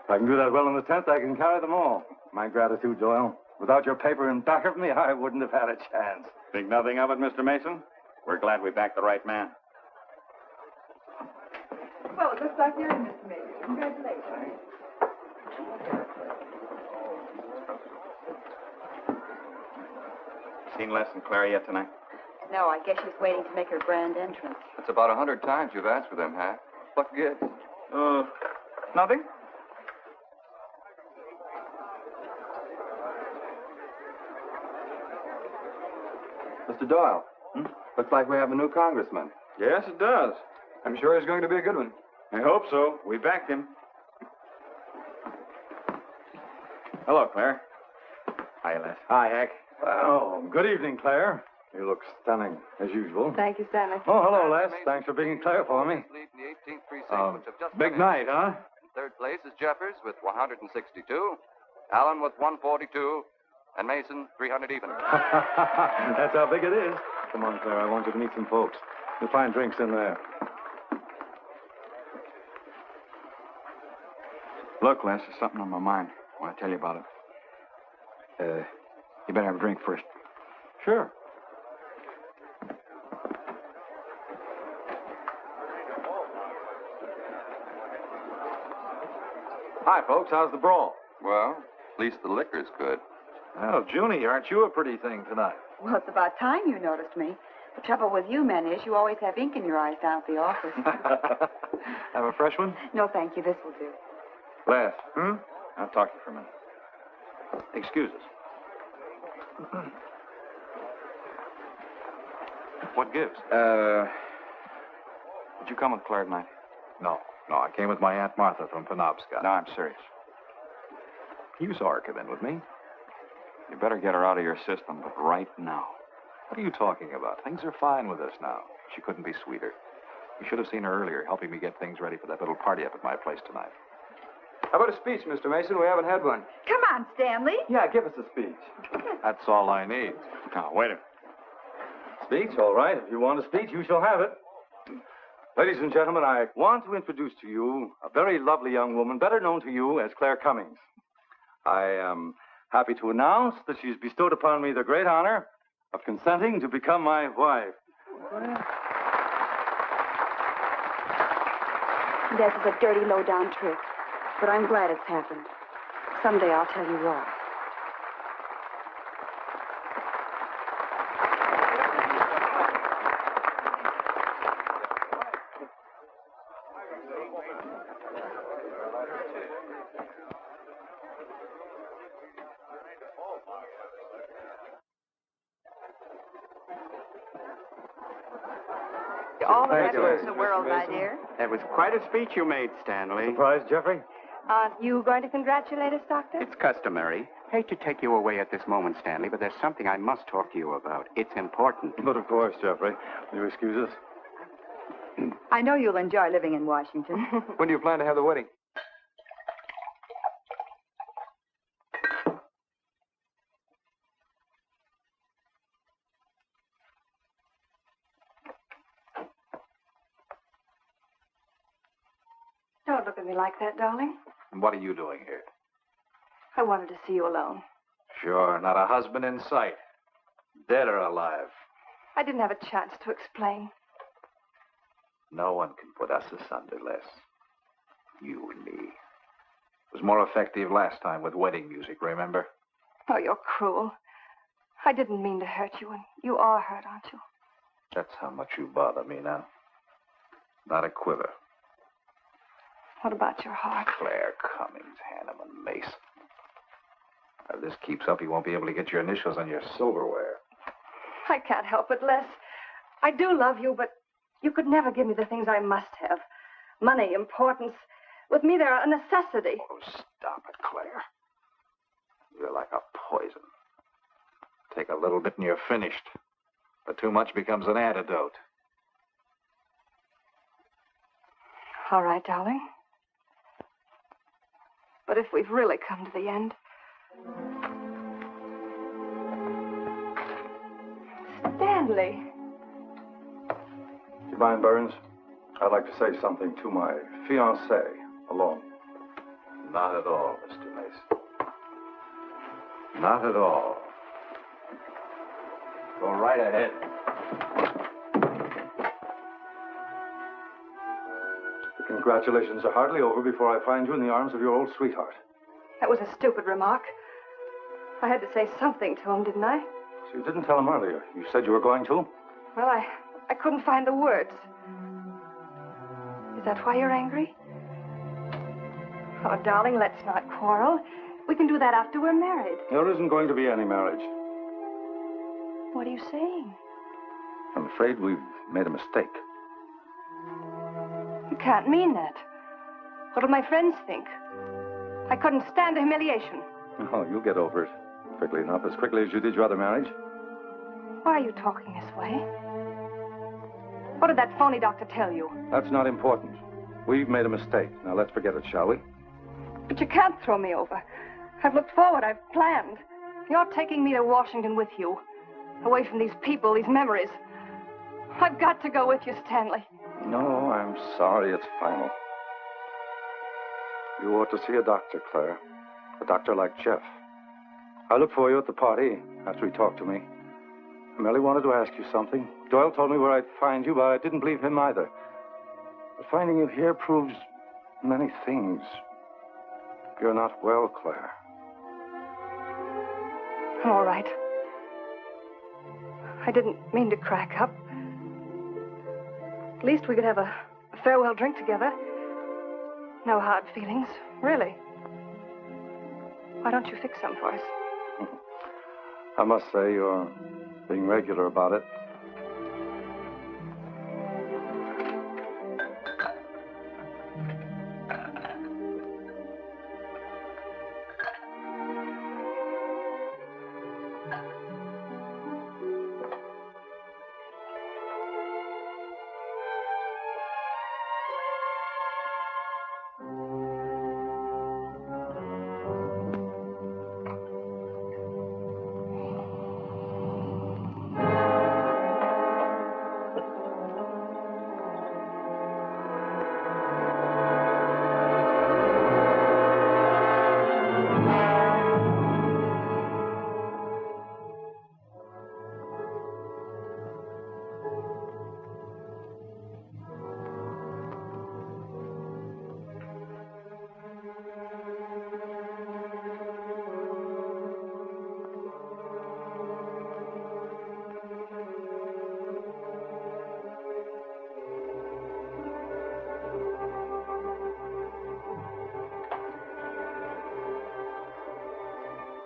If I can do that well in the 10th, I can carry them all. My gratitude, Doyle. Without your paper in back of me, I wouldn't have had a chance. Think nothing of it, Mr. Mason? We're glad we backed the right man. Well, it looks like you're in, Mr. Mason. Congratulations. Seen Les and Claire yet tonight? No, I guess she's waiting to make her grand entrance. That's about 100 times you've asked for them, Hack. What gives? Nothing? Mr. Doyle, looks like we have a new congressman. Yes, it does. I'm sure he's going to be a good one. I hope so. We backed him. Hello, Claire. Hi, Les. Hi, Hank. Oh, good evening, Claire. You look stunning, as usual. Thank you, Stanley. Oh, hello, Les. Thanks for being Claire for me. Big night, huh? In third place is Jeffers with 162, Allen with 142, and Mason 300 even. That's how big it is. Come on, Claire. I want you to meet some folks. You'll find drinks in there. Look, Les, there's something on my mind. I want to tell you about it. You better have a drink first. Sure. Hi, folks. How's the brawl? Well, at least the liquor's good. Well, Junie, aren't you a pretty thing tonight? Well, it's about time you noticed me. The trouble with you men is you always have ink in your eyes down at the office. Have a fresh one? No, thank you. This will do. Les. I'll talk to you for a minute. Excuse us. What gives? Did you come with Claire tonight? No, I came with my Aunt Martha from Penobscot. No, I'm serious. You saw her come in with me. You better get her out of your system, but right now. What are you talking about? Things are fine with us now. She couldn't be sweeter. You should have seen her earlier, helping me get things ready for that little party up at my place tonight. How about a speech, Mr. Mason? We haven't had one. Come on, Stanley. Yeah, give us a speech. That's all I need. Now, wait a minute. Speech, all right. If you want a speech, you shall have it. Ladies and gentlemen, I want to introduce to you a very lovely young woman, better known to you as Claire Cummings. I am happy to announce that she's bestowed upon me the great honor of consenting to become my wife. This is a dirty, low-down trick, but I'm glad it's happened. Someday I'll tell you why. All the happiness in the world, my dear. That was quite a speech you made, Stanley. Surprised, Jeffrey? Aren't you going to congratulate us, Doctor? It's customary. Hate to take you away at this moment, Stanley, but there's something I must talk to you about. It's important. But of course, Jeffrey. Will you excuse us? I know you'll enjoy living in Washington. When do you plan to have the wedding? Don't look at me like that, darling. And what are you doing here? I wanted to see you alone. Sure, not a husband in sight. Dead or alive. I didn't have a chance to explain. No one can put us asunder, Les. You and me. It was more effective last time with wedding music, remember? Oh, you're cruel. I didn't mean to hurt you, and you are hurt, aren't you? That's how much you bother me now. Not a quiver. What about your heart? Claire Cummings, Henneman, Mason. If this keeps up, you won't be able to get your initials on your silverware. I can't help it, Les. I do love you, but you could never give me the things I must have. Money, importance. With me, they're a necessity. Oh, stop it, Claire. You're like a poison. Take a little bit and you're finished. But too much becomes an antidote. All right, darling. But if we've really come to the end... Stanley. Do you mind, Burns? I'd like to say something to my fiancée alone. Not at all, Mr. Mason. Not at all. Go right ahead. The congratulations are hardly over before I find you in the arms of your old sweetheart. That was a stupid remark. I had to say something to him, didn't I? So you didn't tell him earlier. You said you were going to? Well, I couldn't find the words. Is that why you're angry? Oh, darling, let's not quarrel. We can do that after we're married. There isn't going to be any marriage. What are you saying? I'm afraid we've made a mistake. You can't mean that. What'll my friends think? I couldn't stand the humiliation. Oh, you'll get over it. Quickly enough, as quickly as you did your other marriage. Why are you talking this way? What did that phony doctor tell you? That's not important. We've made a mistake. Now let's forget it, shall we? But you can't throw me over. I've looked forward. I've planned. You're taking me to Washington with you. Away from these people, these memories. I've got to go with you, Stanley. No, I'm sorry. It's final. You ought to see a doctor, Claire. A doctor like Jeff. I looked for you at the party after he talked to me. I merely wanted to ask you something. Doyle told me where I'd find you, but I didn't believe him either. But finding you here proves many things. You're not well, Claire. I'm all right. I didn't mean to crack up. At least we could have a farewell drink together. No hard feelings, really. Why don't you fix some for us? I must say you're being regular about it.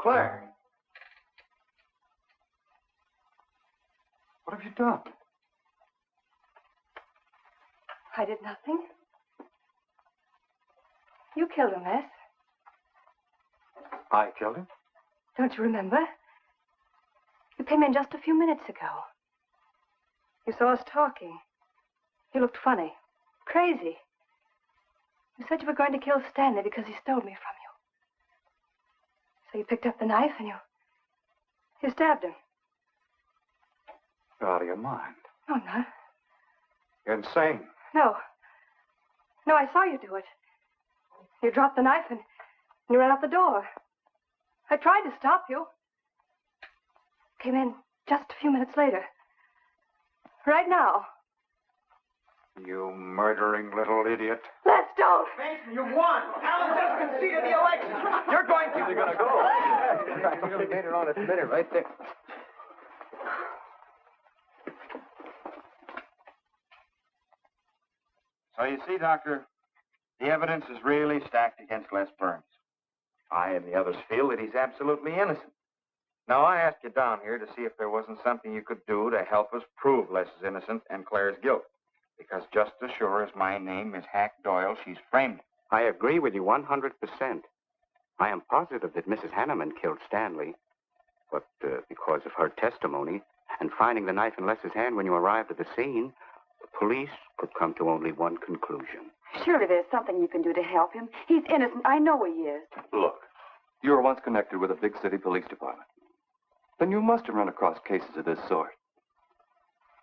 Claire. What have you done? I did nothing. You killed him, Les. I killed him? Don't you remember? You came in just a few minutes ago. You saw us talking. You looked funny. Crazy. You said you were going to kill Stanley because he stole me from you. So you picked up the knife and you stabbed him. You're out of your mind. No, I'm not. You're insane. No. No, I saw you do it. You dropped the knife and you ran out the door. I tried to stop you. Came in just a few minutes later. Right now. You murdering little idiot. Let's don't. Mason, you won. Alan just conceded the election. You're going to. You're going to go. You made it on its minute right there. So you see, Doctor, the evidence is really stacked against Les Burns. I and the others feel that he's absolutely innocent. Now, I asked you down here to see if there wasn't something you could do to help us prove Les is innocent and Claire's guilt. Because just as sure as my name is Hack Doyle, she's framed. I agree with you 100%. I am positive that Mrs. Henneman killed Stanley. But because of her testimony and finding the knife in Les's hand when you arrived at the scene, the police could come to only one conclusion. Surely there's something you can do to help him. He's innocent. I know he is. Look, you were once connected with a big city police department. Then you must have run across cases of this sort.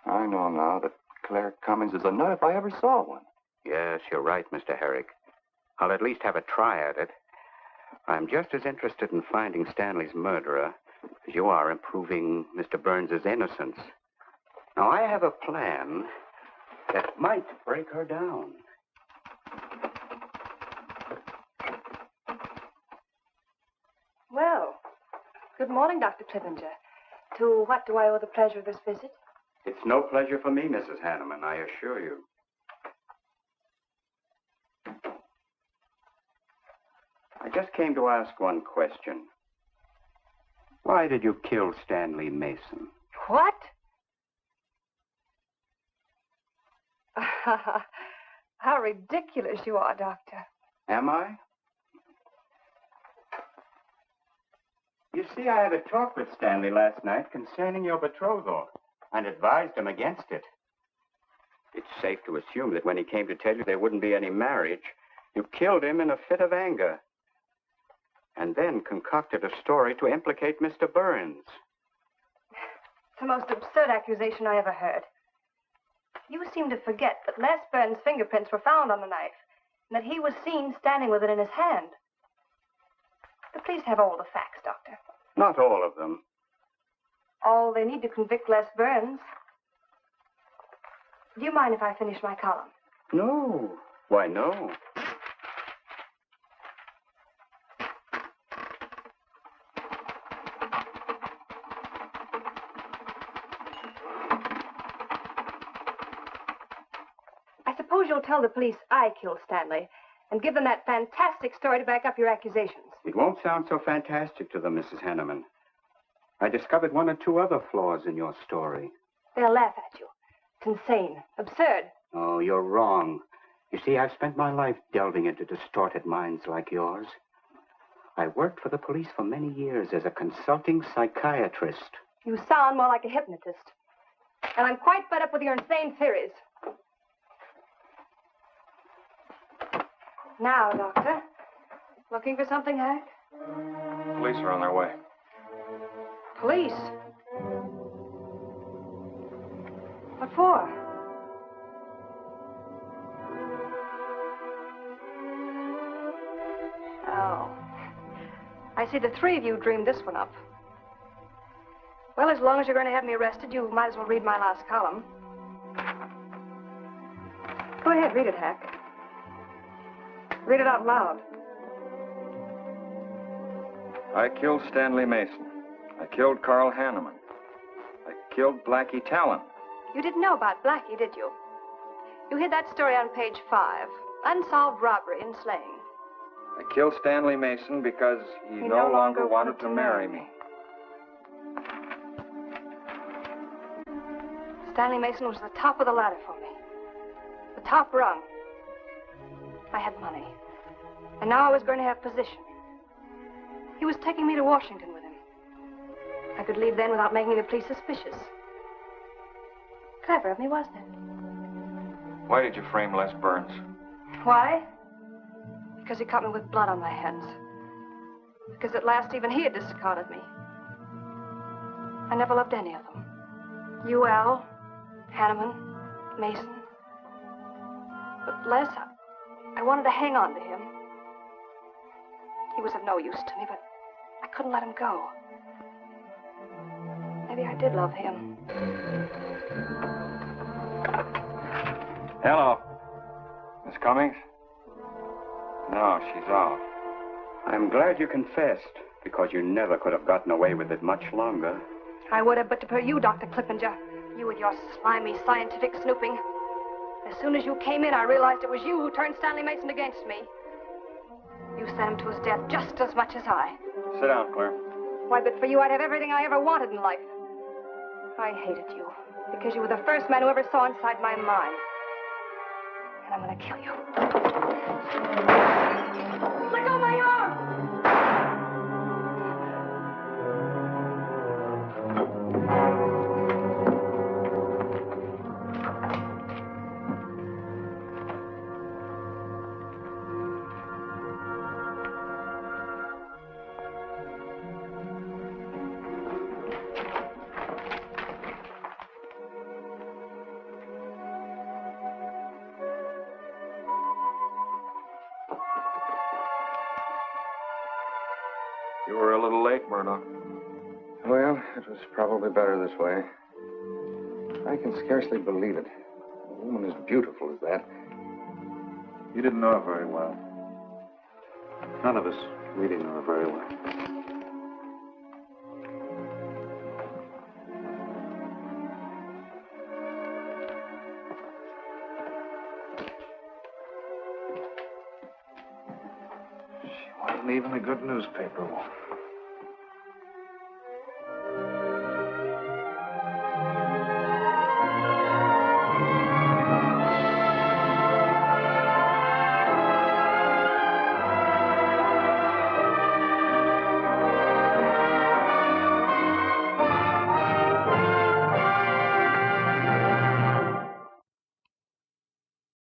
I know now that Claire Cummings is a nut if I ever saw one. Yes, you're right, Mr. Herrick. I'll at least have a try at it. I'm just as interested in finding Stanley's murderer as you are in proving Mr. Burns' innocence. Now, I have a plan that might break her down. Well, good morning, Dr. Clippinger. To what do I owe the pleasure of this visit? It's no pleasure for me, Mrs. Henneman, I assure you. I just came to ask one question. Why did you kill Stanley Mason? What? How ridiculous you are, Doctor. Am I? You see, I had a talk with Stanley last night concerning your betrothal and advised him against it. It's safe to assume that when he came to tell you there wouldn't be any marriage, you killed him in a fit of anger and then concocted a story to implicate Mr. Burns. It's the most absurd accusation I ever heard. You seem to forget that Les Burns' fingerprints were found on the knife and that he was seen standing with it in his hand. The police have all the facts, Doctor. Not all of them. All they need to convict Les Burns. Do you mind if I finish my column? No. Why, no. I suppose you'll tell the police I killed Stanley and give them that fantastic story to back up your accusations. It won't sound so fantastic to them, Mrs. Henneman. I discovered one or two other flaws in your story. They'll laugh at you. It's insane, absurd. Oh, you're wrong. You see, I've spent my life delving into distorted minds like yours. I worked for the police for many years as a consulting psychiatrist. You sound more like a hypnotist. And I'm quite fed up with your insane theories. Now, Doctor. Looking for something, Hank? Police are on their way. Police? What for? Oh. I see the three of you dreamed this one up. Well, as long as you're going to have me arrested, you might as well read my last column. Go ahead, read it, Hack. Read it out loud. I killed Stanley Mason. I killed Carl Henneman. I killed Blackie Talon. You didn't know about Blackie, did you? You hid that story on page 5. Unsolved robbery and slaying. I killed Stanley Mason because he no longer wanted to marry me. Stanley Mason was the top of the ladder for me. The top rung. I had money. And now I was going to have position. He was taking me to Washington with him. I could leave then without making the police suspicious. Clever of me, wasn't it? Why did you frame Les Burns? Why? Because he caught me with blood on my hands. Because at last even he had discarded me. I never loved any of them. You, Al, Henneman, Mason. But Les, I wanted to hang on to him. He was of no use to me, but I couldn't let him go. Maybe I did love him. Hello. Miss Cummings? No, she's off. I'm glad you confessed, because you never could have gotten away with it much longer. I would have, but to you, Dr. Clippinger. You with your slimy scientific snooping. As soon as you came in, I realized it was you who turned Stanley Mason against me. You sent him to his death just as much as I. Sit down, Claire. Why, but for you, I'd have everything I ever wanted in life. I hated you because you were the first man who ever saw inside my mind. And I'm going to kill you. Let go of my arm! You were a little late, Murdoch. Well, it was probably better this way. I can scarcely believe it. A woman as beautiful as that. You didn't know her very well. None of us really knew her very well. She wasn't even a good newspaper woman.